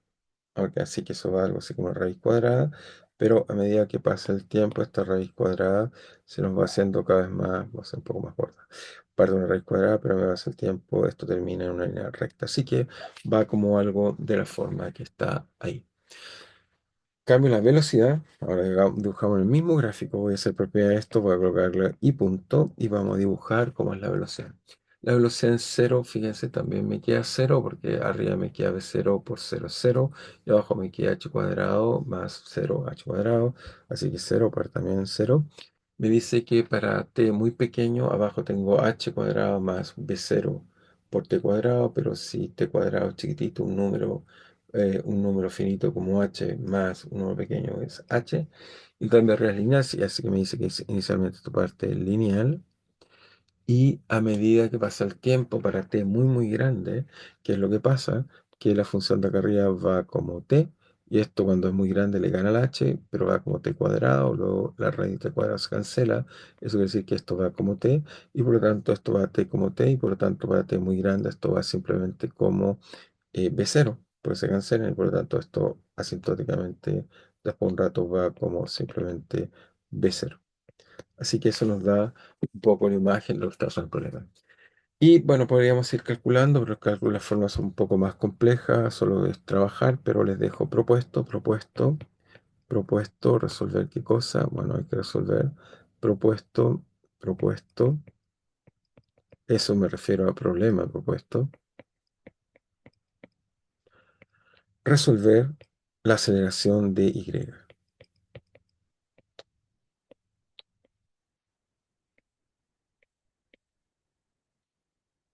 Ok, así que eso va algo así como raíz cuadrada, pero a medida que pasa el tiempo, esta raíz cuadrada se nos va haciendo cada vez más, va a ser un poco más gorda. Parte de una raíz cuadrada, pero a medida que pasa el tiempo, esto termina en una línea recta. Así que va como algo de la forma que está ahí. Cambio la velocidad. Ahora dibujamos el mismo gráfico. Voy a hacer propiedad de esto. Voy a colocarle y punto. Y vamos a dibujar cómo es la velocidad. La velocidad en cero, fíjense, también me queda cero porque arriba me queda b0 por 0, 0. Y abajo me queda h cuadrado más 0, h cuadrado. Así que 0 para también en 0. Me dice que para t muy pequeño, abajo tengo h cuadrado más b0 por t cuadrado. Pero si t cuadrado es chiquitito, un número finito como h más un número pequeño es h, y cambio real lineal, y así que me dice que inicialmente esta parte es lineal, y a medida que pasa el tiempo para t muy muy grande, ¿qué es lo que pasa? Que la función de acá arriba va como t, y esto cuando es muy grande le gana al h, pero va como t cuadrado, luego la raíz de t cuadrado se cancela, eso quiere decir que esto va como t, y por lo tanto esto va a t como t, y por lo tanto para t muy grande esto va simplemente como B0, porque se cancelan y por lo tanto esto asintóticamente después de un rato va como simplemente B0. Así que eso nos da un poco la imagen de lo que está pasando el problema. Y bueno, podríamos ir calculando, pero el cálculo de las formas son un poco más complejas, solo es trabajar, pero les dejo propuesto, resolver qué cosa. Bueno, hay que resolver propuesto, propuesto. Eso me refiero a problema propuesto. Resolver la aceleración de Y.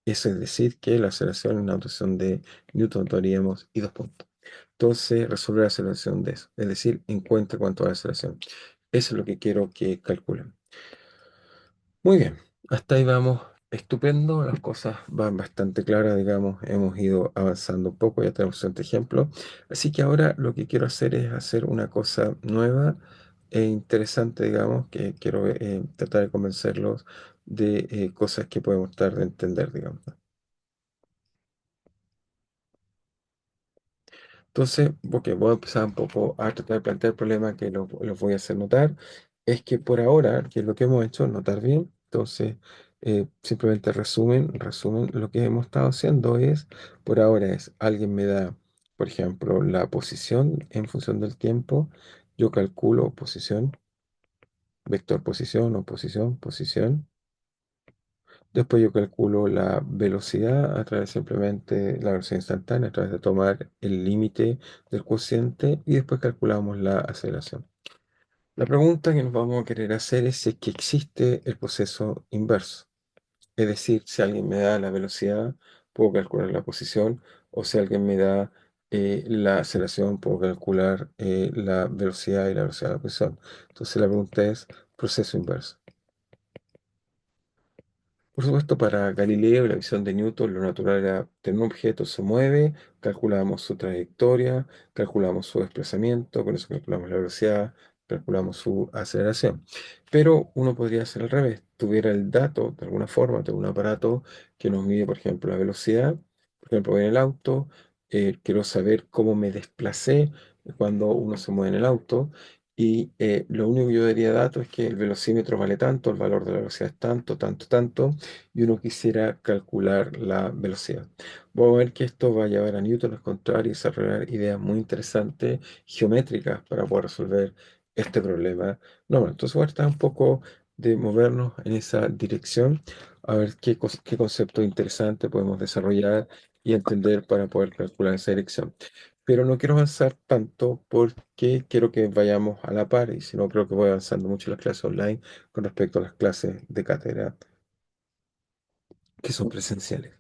Eso es decir, que la aceleración en la notación de Newton tomaríamos y dos puntos. Entonces, resolver la aceleración de eso. Es decir, encuentra cuánto es la aceleración. Eso es lo que quiero que calculen. Muy bien, hasta ahí vamos. Estupendo, las cosas van bastante claras, digamos, hemos ido avanzando un poco, ya tenemos este ejemplo. Así que ahora lo que quiero hacer es hacer una cosa nueva e interesante, digamos, que quiero tratar de convencerlos de cosas que podemos tratar de entender, digamos. Entonces, porque voy a empezar un poco a tratar de plantear el problema que los voy a hacer notar, es que por ahora, que es lo que hemos hecho, notar bien, entonces, simplemente resumen, lo que hemos estado haciendo es, por ahora es, alguien me da, por ejemplo, la posición en función del tiempo, yo calculo posición, vector posición o posición. Después yo calculo la velocidad a través simplemente la velocidad instantánea, a través de tomar el límite del cociente y después calculamos la aceleración. La pregunta que nos vamos a querer hacer es si es que existe el proceso inverso. Es decir, si alguien me da la velocidad, puedo calcular la posición, o si alguien me da la aceleración, puedo calcular la velocidad y la velocidad de la posición. Entonces la pregunta es proceso inverso. Por supuesto, para Galileo, la visión de Newton, lo natural era tener un objeto se mueve, calculamos su trayectoria, calculamos su desplazamiento, con eso calculamos la velocidad, calculamos su aceleración. Pero uno podría hacer al revés, tuviera el dato de alguna forma, de un aparato que nos mide, por ejemplo, la velocidad. Por ejemplo, voy en el auto, quiero saber cómo me desplacé cuando uno se mueve en el auto. Y lo único que yo daría datos es que el velocímetro vale tanto, el valor de la velocidad es tanto, tanto, tanto, y uno quisiera calcular la velocidad. Vamos a ver que esto va a llevar a Newton a encontrar y desarrollar ideas muy interesantes, geométricas, para poder resolver este problema. No, bueno, entonces voy a tratar un poco de movernos en esa dirección, a ver qué concepto interesante podemos desarrollar y entender para poder calcular esa dirección. Pero no quiero avanzar tanto porque quiero que vayamos a la par y si no creo que voy avanzando mucho en las clases online con respecto a las clases de cátedra que son presenciales.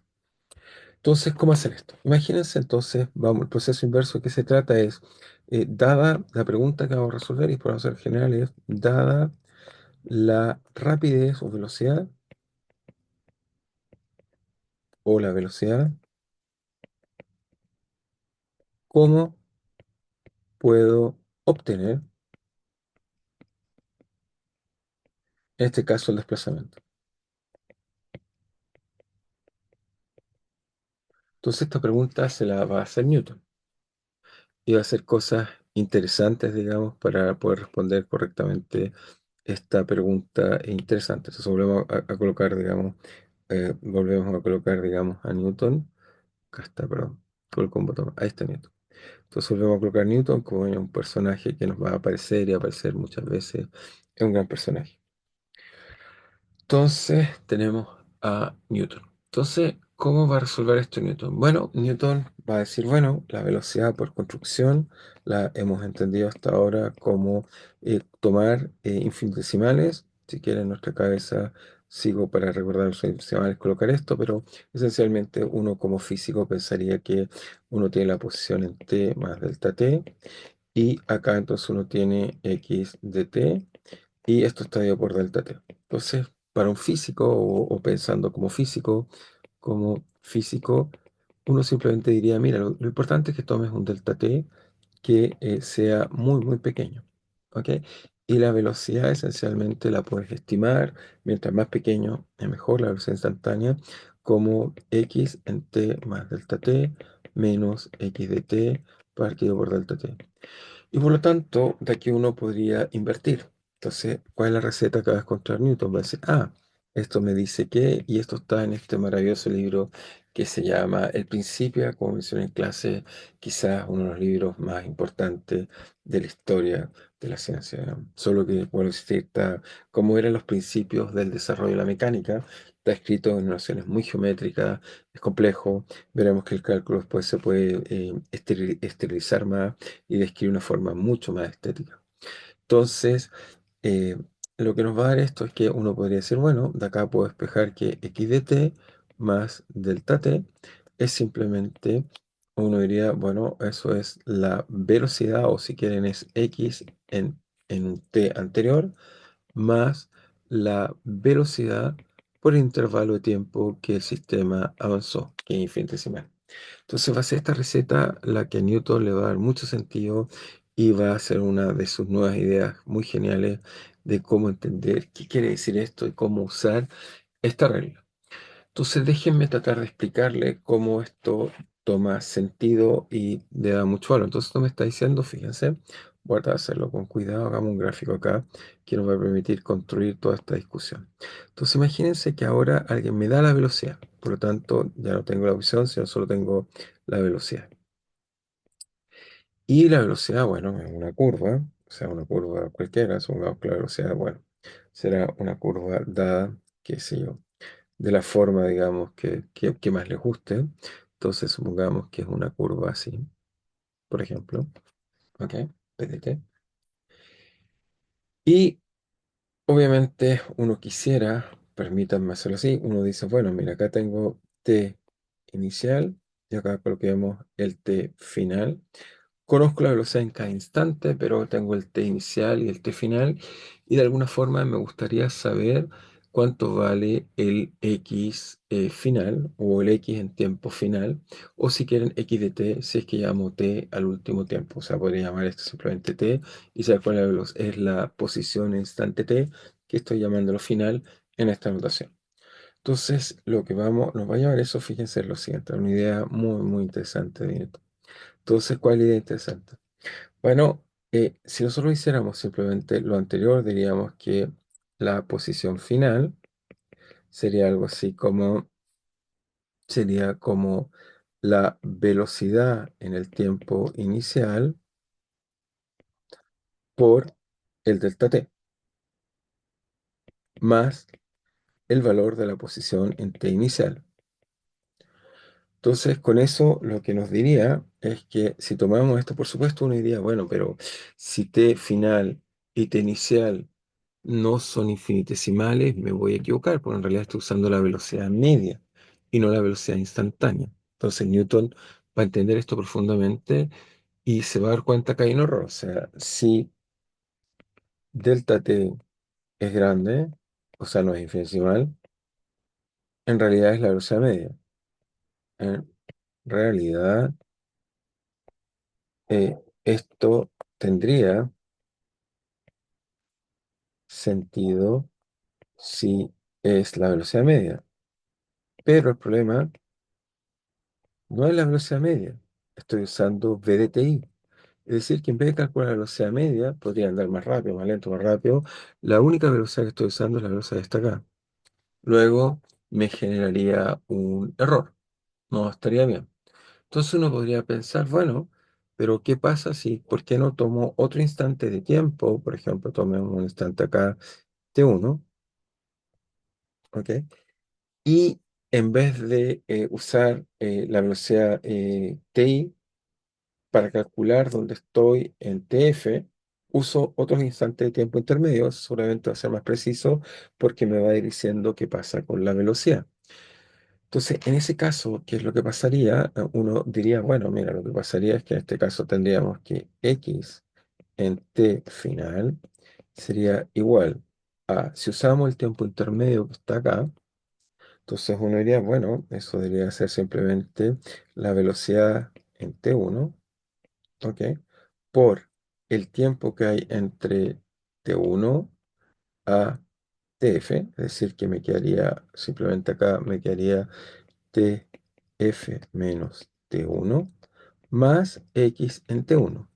Entonces, ¿cómo hacer esto? Imagínense entonces, vamos, el proceso inverso que se trata es, dada la pregunta que vamos a resolver y por hacer generales, dada la rapidez o velocidad o la velocidad, ¿cómo puedo obtener, en este caso, el desplazamiento? Entonces, esta pregunta se la va a hacer Newton y va a hacer cosas interesantes, digamos, para poder responder correctamente esta pregunta interesante. Entonces, volvemos a colocar, digamos, volvemos a colocar, digamos, a Newton. Acá está, perdón. Coloco un botón. Ahí está Newton. Entonces volvemos a colocar Newton como un personaje que nos va a aparecer y aparecer muchas veces. Es un gran personaje. Entonces tenemos a Newton. Entonces, ¿cómo va a resolver esto Newton? Bueno, Newton va a decir, bueno, la velocidad por construcción la hemos entendido hasta ahora como tomar infinitesimales. Si quieren, en nuestra cabeza sigo para recordar los infinitesimales, colocar esto, pero esencialmente uno como físico pensaría que uno tiene la posición en t más delta t y acá entonces uno tiene x de t y esto está dividido por delta t. Entonces, para un físico o pensando como físico, uno simplemente diría, mira, lo importante es que tomes un delta t que sea muy, muy pequeño. ¿Ok? Y la velocidad esencialmente la puedes estimar, mientras más pequeño es mejor la velocidad instantánea, como x en t más delta t menos x de t partido por delta t. Y por lo tanto, de aquí uno podría invertir. Entonces, ¿cuál es la receta que va a encontrar Newton? Va a decir, esto me dice que, y esto está en este maravilloso libro que se llama El Principia, como mencioné en clase, quizás uno de los libros más importantes de la historia de la ciencia, ¿no? Solo que, bueno, está como eran los principios del desarrollo de la mecánica, está escrito en nociones muy geométricas, es complejo, veremos que el cálculo después se puede esterilizar más y describe una forma mucho más estética. Entonces, eh, lo que nos va a dar esto es que uno podría decir, bueno, de acá puedo despejar que x de t más delta t es simplemente, uno diría, bueno, eso es la velocidad, o si quieren es x en un t anterior, más la velocidad por el intervalo de tiempo que el sistema avanzó, que es infinitesimal. Entonces va a ser esta receta la que a Newton le va a dar mucho sentido y va a ser una de sus nuevas ideas muy geniales de cómo entender qué quiere decir esto y cómo usar esta regla. Entonces déjenme tratar de explicarle cómo esto toma sentido y le da mucho valor. Entonces esto me está diciendo, fíjense, voy a tratar de hacerlo con cuidado, hagamos un gráfico acá que nos va a permitir construir toda esta discusión. Entonces imagínense que ahora alguien me da la velocidad, por lo tanto ya no tengo la opción, sino solo tengo la velocidad. Y la velocidad, bueno, es una curva, o sea, una curva cualquiera, supongamos que la velocidad, bueno, será una curva dada, qué sé yo, de la forma, digamos, que más les guste. Entonces, supongamos que es una curva así, por ejemplo. ¿Ok? PDT. Y obviamente uno quisiera, permítanme hacerlo así, uno dice, bueno, mira, acá tengo T inicial y acá coloquemos el T final. Conozco la velocidad en cada instante, pero tengo el T inicial y el T final. Y de alguna forma me gustaría saber cuánto vale el x final o el x en tiempo final, o si quieren x de t, si es que llamo t al último tiempo. O sea, podría llamar esto simplemente t y saber cuál es la posición en instante t que estoy llamándolo final en esta notación. Entonces, lo que nos va a llevar eso, fíjense, es lo siguiente, una idea muy, muy interesante de esto. Entonces, ¿cuál es la idea interesante? Bueno, si nosotros hiciéramos simplemente lo anterior, diríamos que la posición final sería algo así sería como la velocidad en el tiempo inicial por el delta t, más el valor de la posición en t inicial. Entonces, con eso lo que nos diría es que si tomamos esto, por supuesto, uno diría, bueno, pero si t final y t inicial no son infinitesimales, me voy a equivocar, porque en realidad estoy usando la velocidad media y no la velocidad instantánea. Entonces, Newton va a entender esto profundamente y se va a dar cuenta que hay un error. O sea, si delta t es grande, o sea, no es infinitesimal, en realidad es la velocidad media. En realidad, esto tendría sentido si es la velocidad media. Pero el problema no es la velocidad media. Estoy usando v de ti. Es decir, que en vez de calcular la velocidad media, podría andar más rápido, más lento, más rápido. La única velocidad que estoy usando es la velocidad de esta acá. Luego me generaría un error. No estaría bien. Entonces uno podría pensar, bueno, pero ¿qué pasa si, por qué no tomo otro instante de tiempo? Por ejemplo, tomemos un instante acá, t1, ¿ok? Y en vez de usar la velocidad ti para calcular dónde estoy en tf, uso otros instantes de tiempo intermedios, seguramente va a ser más preciso porque me va a ir diciendo qué pasa con la velocidad. Entonces, en ese caso, ¿qué es lo que pasaría? Uno diría, bueno, mira, lo que pasaría es que en este caso tendríamos que x en t final sería igual a, si usamos el tiempo intermedio que está acá, entonces uno diría, bueno, eso debería ser simplemente la velocidad en t1, ¿ok? Por el tiempo que hay entre t1 a tf, es decir, que me quedaría, simplemente acá me quedaría tf menos t1 más x en t1.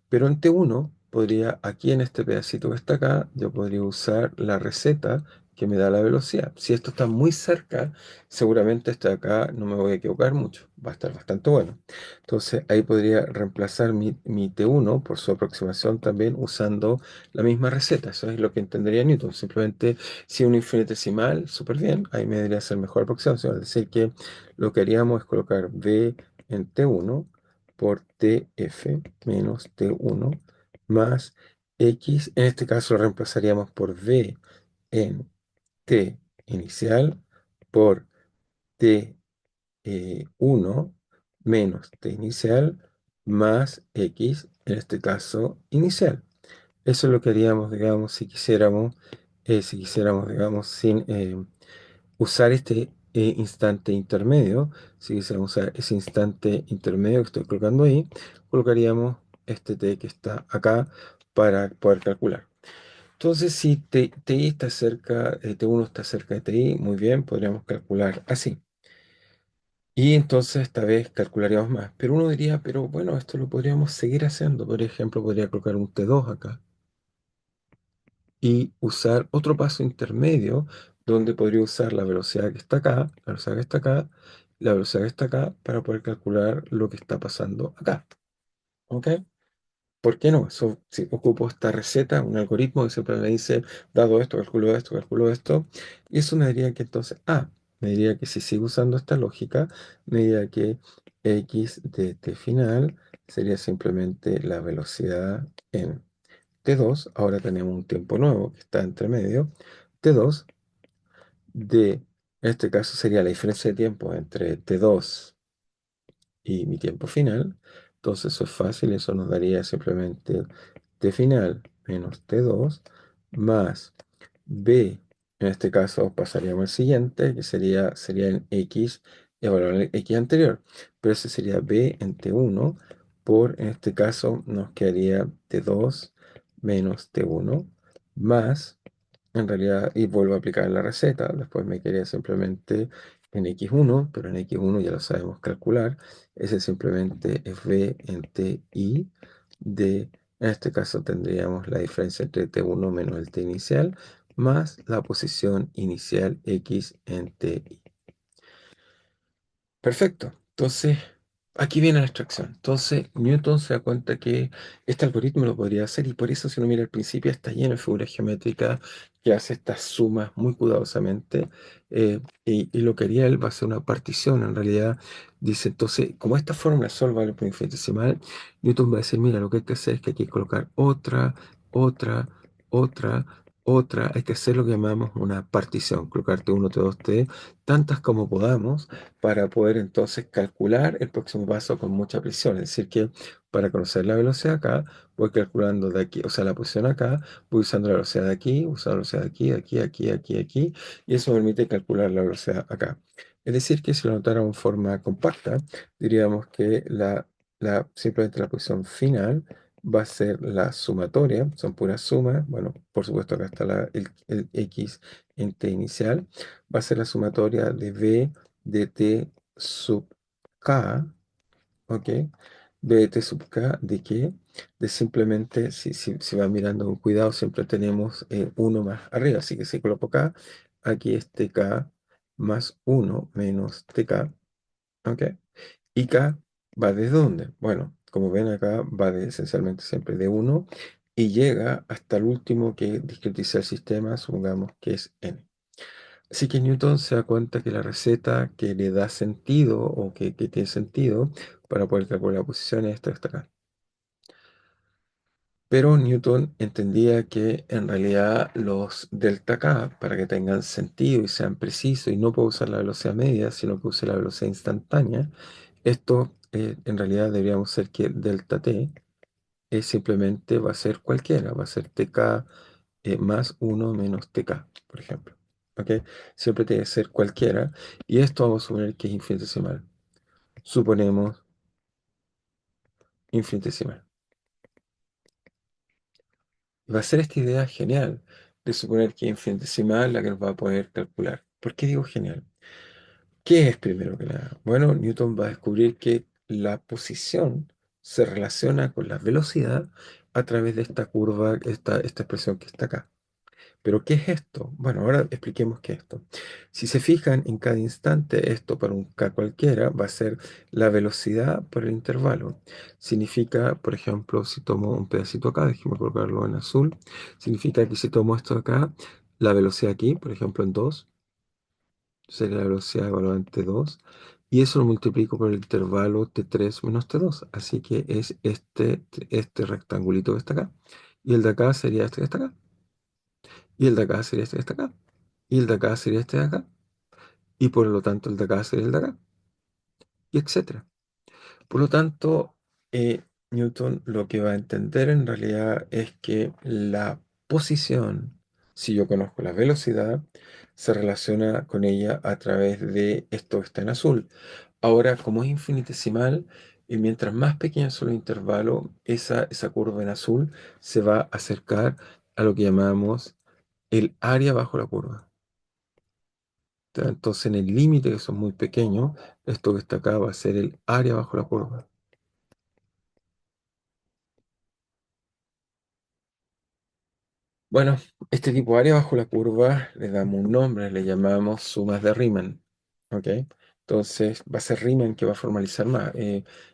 Pero en T1 podría, aquí en este pedacito que está acá, yo podría usar la receta que me da la velocidad. Si esto está muy cerca, seguramente este de acá no me voy a equivocar mucho. Va a estar bastante bueno. Entonces ahí podría reemplazar mi T1 por su aproximación también usando la misma receta. Eso es lo que entendería Newton. Simplemente si un infinitesimal, súper bien, ahí me debería ser mejor aproximación. Es decir, que lo que haríamos es colocar V en T1 por TF menos T1 más X. En este caso lo reemplazaríamos por V en T inicial por T1 menos T inicial más X, en este caso inicial. Eso es lo que haríamos, digamos, si quisiéramos, digamos, sin usar este instante intermedio. Si quisiéramos usar ese instante intermedio que estoy colocando ahí, colocaríamos este t que está acá para poder calcular. Entonces, si ti está cerca, t1 está cerca de ti, muy bien, podríamos calcular así. Y entonces esta vez calcularíamos más. Pero uno diría, pero bueno, esto lo podríamos seguir haciendo. Por ejemplo, podría colocar un t2 acá y usar otro paso intermedio donde podría usar la velocidad que está acá, la velocidad que está acá, la velocidad que está acá para poder calcular lo que está pasando acá. ¿Ok? ¿Por qué no? Si ocupo esta receta, un algoritmo que siempre me dice, dado esto, calculo esto, y eso me diría que entonces, me diría que si sigo usando esta lógica, me diría que x de t final sería simplemente la velocidad en T2, ahora tenemos un tiempo nuevo que está entre medio. T2 en este caso sería la diferencia de tiempo entre T2 y mi tiempo final. Entonces eso es fácil, eso nos daría simplemente T final menos T2 más B En este caso pasaríamos al siguiente, que sería en x, evaluar el x anterior. Pero ese sería b en t1 por, en este caso, nos quedaría t2 menos t1 más, en realidad, y vuelvo a aplicar la receta. Después me quedaría simplemente en x1, pero en x1 ya lo sabemos calcular. Ese simplemente es b en ti de, en este caso tendríamos la diferencia entre t1 menos el t inicial más la posición inicial x en ti. Perfecto. Entonces, aquí viene la extracción. Entonces, Newton se da cuenta que este algoritmo lo podría hacer y por eso, si uno mira al principio, está lleno de figuras geométricas que hace estas sumas muy cuidadosamente. Y lo que haría él va a ser una partición. En realidad, dice, entonces, como esta fórmula solo vale por infinitesimal, Newton va a decir, mira, lo que hay que hacer es que hay que colocar otra, otra, otra. Hay que hacer lo que llamamos una partición. Colocar T1, T2, T, tantas como podamos para poder entonces calcular el próximo paso con mucha precisión. Es decir, que para conocer la velocidad acá, voy calculando de aquí, o sea, la posición acá, voy usando la velocidad de aquí, usando la velocidad de aquí, aquí, aquí, aquí, aquí, y eso me permite calcular la velocidad acá. Es decir, que si lo anotáramos en forma compacta, diríamos que simplemente la posición final va a ser la sumatoria, son puras sumas, bueno, por supuesto acá está el x en t inicial, va a ser la sumatoria de b de t sub k, ¿ok? B de t sub k, ¿de qué? De simplemente, si va mirando con cuidado, siempre tenemos uno más arriba, así que si coloco acá, aquí es tk más uno menos tk, ¿ok? Y k va desde dónde? Bueno, como ven acá, va esencialmente siempre de uno y llega hasta el último que discretiza el sistema, supongamos que es n. Así que Newton se da cuenta que la receta que le da sentido o que tiene sentido para poder calcular la posición es esta que está acá. Pero Newton entendía que en realidad los delta K, para que tengan sentido y sean precisos, y no puedo usar la velocidad media, sino que use la velocidad instantánea, esto en realidad deberíamos ser que delta T simplemente va a ser cualquiera, va a ser TK más uno menos TK, por ejemplo. ¿Ok? Siempre tiene que ser cualquiera. Y esto vamos a suponer que es infinitesimal. Suponemos infinitesimal. Y va a ser esta idea genial de suponer que es infinitesimal la que nos va a poder calcular. ¿Por qué digo genial? ¿Qué es primero que nada? Bueno, Newton va a descubrir que la posición se relaciona con la velocidad a través de esta curva, esta expresión que está acá. ¿Pero qué es esto? Bueno, ahora expliquemos qué es esto. Si se fijan, en cada instante, esto para un k cualquiera va a ser la velocidad por el intervalo. Significa, por ejemplo, si tomo un pedacito acá, déjeme colocarlo en azul, significa que si tomo esto acá, la velocidad aquí, por ejemplo, en 2 sería la velocidad evaluante 2 y eso lo multiplico por el intervalo t3 menos t2. Así que es este rectangulito que está acá. Y el de acá sería este que está acá. Y el de acá sería este que está acá. Y el de acá sería este de acá. Y por lo tanto el de acá sería el de acá. Y etcétera. Por lo tanto, Newton lo que va a entender en realidad es que la posición, si yo conozco la velocidad, se relaciona con ella a través de esto que está en azul. Ahora, como es infinitesimal, y mientras más pequeño son los intervalos, esa curva en azul se va a acercar a lo que llamamos el área bajo la curva. Entonces, en el límite, que son muy pequeños, esto que está acá va a ser el área bajo la curva. Bueno, este tipo de área bajo la curva le damos un nombre, le llamamos sumas de Riemann. ¿Ok? Entonces, va a ser Riemann que va a formalizar más.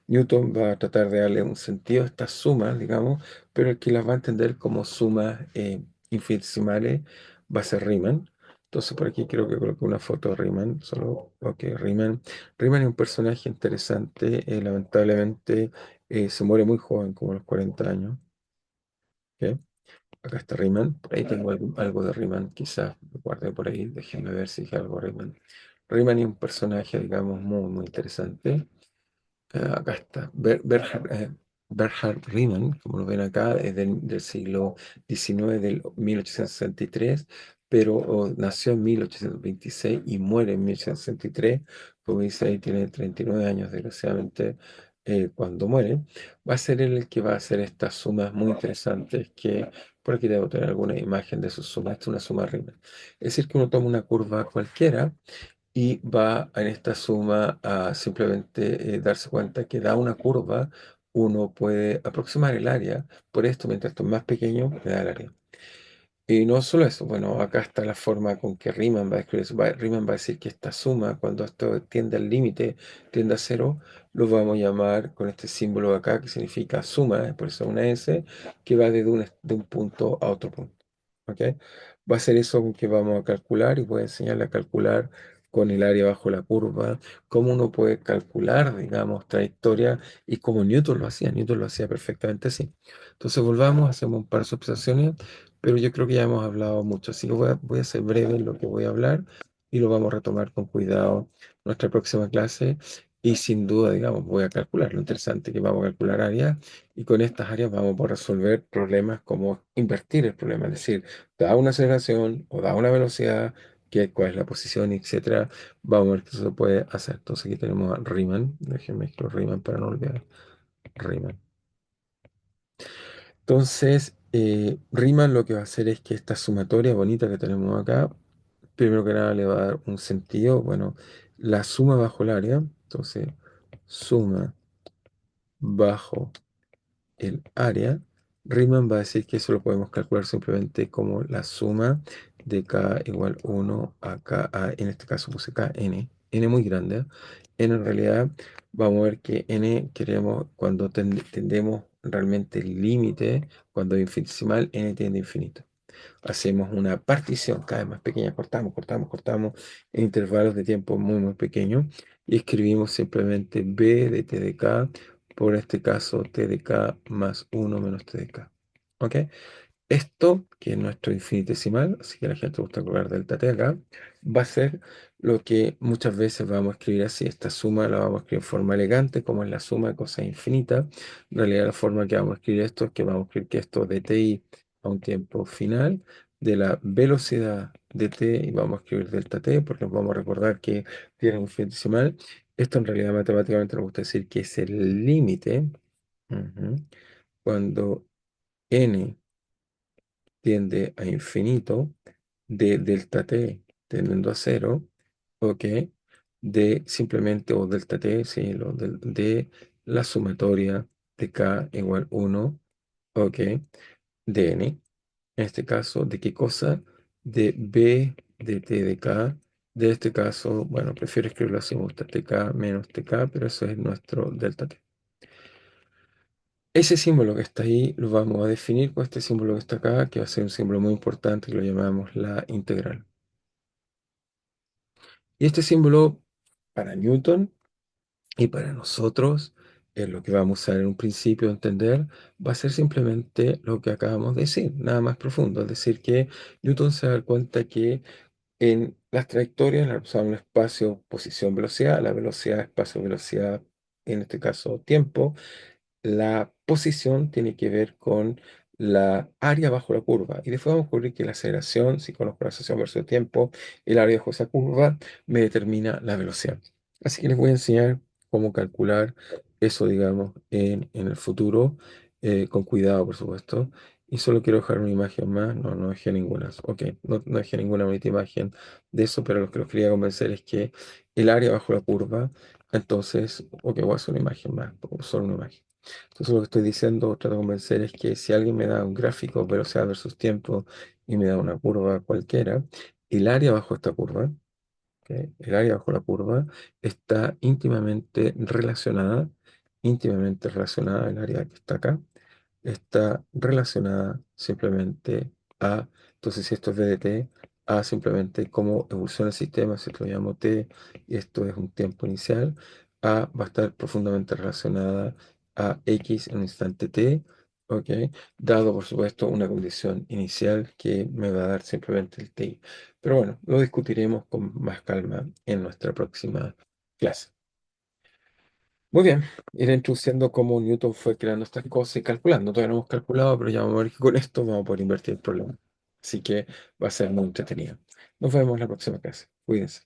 Newton va a tratar de darle un sentido a estas sumas, digamos, pero el que las va a entender como sumas infinitesimales va a ser Riemann. Entonces, por aquí creo que coloqué una foto de Riemann, solo, ok, Riemann. Riemann es un personaje interesante, lamentablemente se muere muy joven, como a los 40 años. ¿Ok? Acá está Riemann, por ahí tengo algo de Riemann, quizás lo guardé por ahí, déjenme ver si dije algo de Riemann. Riemann es un personaje, digamos, muy, muy interesante. Acá está, Bernhard Riemann, como lo ven acá, es del siglo XIX, del 1863. pero nació en 1826 y muere en 1863, como dice ahí, tiene 39 años desgraciadamente cuando muere, va a ser él el que va a hacer estas sumas muy interesantes que por aquí debo tener alguna imagen de sus sumas. Esta es una suma Riemann. Es decir, que uno toma una curva cualquiera y va en esta suma a simplemente darse cuenta que da una curva, uno puede aproximar el área, por esto mientras esto es más pequeño, me da el área. Y no solo eso, bueno, acá está la forma con que Riemann va a escribir eso. Riemann va a decir que esta suma, cuando esto tiende al límite, tiende a cero, lo vamos a llamar con este símbolo de acá que significa suma, por eso una S, que va de un punto a otro punto. ¿Ok? Va a ser eso con que vamos a calcular y voy a enseñarle a calcular con el área bajo la curva, cómo uno puede calcular, digamos, trayectoria y cómo Newton lo hacía perfectamente así. Entonces volvamos, hacemos un par de observaciones pero yo creo que ya hemos hablado mucho, así que voy a ser breve en lo que voy a hablar y lo vamos a retomar con cuidado en nuestra próxima clase. Y sin duda, digamos, voy a calcular. Lo interesante es que vamos a calcular áreas y con estas áreas vamos a poder resolver problemas como invertir el problema, es decir, da una aceleración o da una velocidad, cuál es la posición, etcétera. Vamos a ver que eso se puede hacer. Entonces aquí tenemos a Riemann, déjenme escribir Riemann para no olvidar Riemann. Entonces, Riemann lo que va a hacer es que esta sumatoria bonita que tenemos acá, primero que nada le va a dar un sentido, bueno, la suma bajo el área, entonces suma bajo el área, Riemann va a decir que eso lo podemos calcular simplemente como la suma de k igual 1 a k, en este caso puse k, n muy grande, n en realidad vamos a ver que n queremos cuando tendemos realmente el límite, cuando es infinitesimal, n tiende a infinito. Hacemos una partición cada vez más pequeña, cortamos en intervalos de tiempo muy pequeños y escribimos simplemente b de t de k, por este caso t de k más uno menos t de k. ¿Ok? Esto, que es nuestro infinitesimal, así que la gente gusta colocar delta t acá, va a ser lo que muchas veces vamos a escribir así. Esta suma la vamos a escribir en forma elegante, como es la suma de cosas infinitas. En realidad la forma que vamos a escribir esto es que vamos a escribir que esto de ti a un tiempo final de la velocidad de t y vamos a escribir delta t porque nos vamos a recordar que tiene un infinitesimal. Esto en realidad matemáticamente nos gusta decir que es el límite cuando n tiende a infinito, de delta t tendiendo a cero, ok, de simplemente, o delta t, sí, de la sumatoria de k igual 1, ok, de n. En este caso, ¿de qué cosa? De b de t de k. De este caso, bueno, prefiero escribirlo así, me gusta tk menos tk, pero eso es nuestro delta t. Ese símbolo que está ahí lo vamos a definir con este símbolo que está acá, que va a ser un símbolo muy importante que lo llamamos la integral. Y este símbolo para Newton y para nosotros, es lo que vamos a usar en un principio a entender, va a ser simplemente lo que acabamos de decir, nada más profundo. Es decir, que Newton se da cuenta que en las trayectorias, la usamos el espacio, posición, velocidad, la velocidad, espacio, velocidad, en este caso tiempo. La posición tiene que ver con la área bajo la curva. Y después vamos a descubrir que la aceleración, si conozco la aceleración versus el tiempo, el área bajo esa curva me determina la velocidad. Así que les voy a enseñar cómo calcular eso, digamos, en el futuro, con cuidado, por supuesto. Y solo quiero dejar una imagen más. No, no dejé ninguna. Ok, no dejé ninguna bonita imagen de eso, pero lo que los quería convencer es que el área bajo la curva, entonces, ok, voy a hacer una imagen más, solo una imagen. Entonces lo que estoy diciendo, trato de convencer es que si alguien me da un gráfico, velocidad versus tiempo, y me da una curva cualquiera, el área bajo esta curva, ¿ok? El área bajo la curva está íntimamente relacionada al área que está acá, está relacionada simplemente a, entonces si esto es v de t, a simplemente cómo evoluciona el sistema, si esto lo llamo t, y esto es un tiempo inicial, a va a estar profundamente relacionada a x en un instante t, ¿ok? Dado, por supuesto, una condición inicial que me va a dar simplemente el t. Pero bueno, lo discutiremos con más calma en nuestra próxima clase. Muy bien, ir introduciendo cómo Newton fue creando estas cosas y calculando. Todavía no hemos calculado, pero ya vamos a ver que con esto vamos a poder invertir el problema. Así que va a ser muy entretenido. Nos vemos en la próxima clase. Cuídense.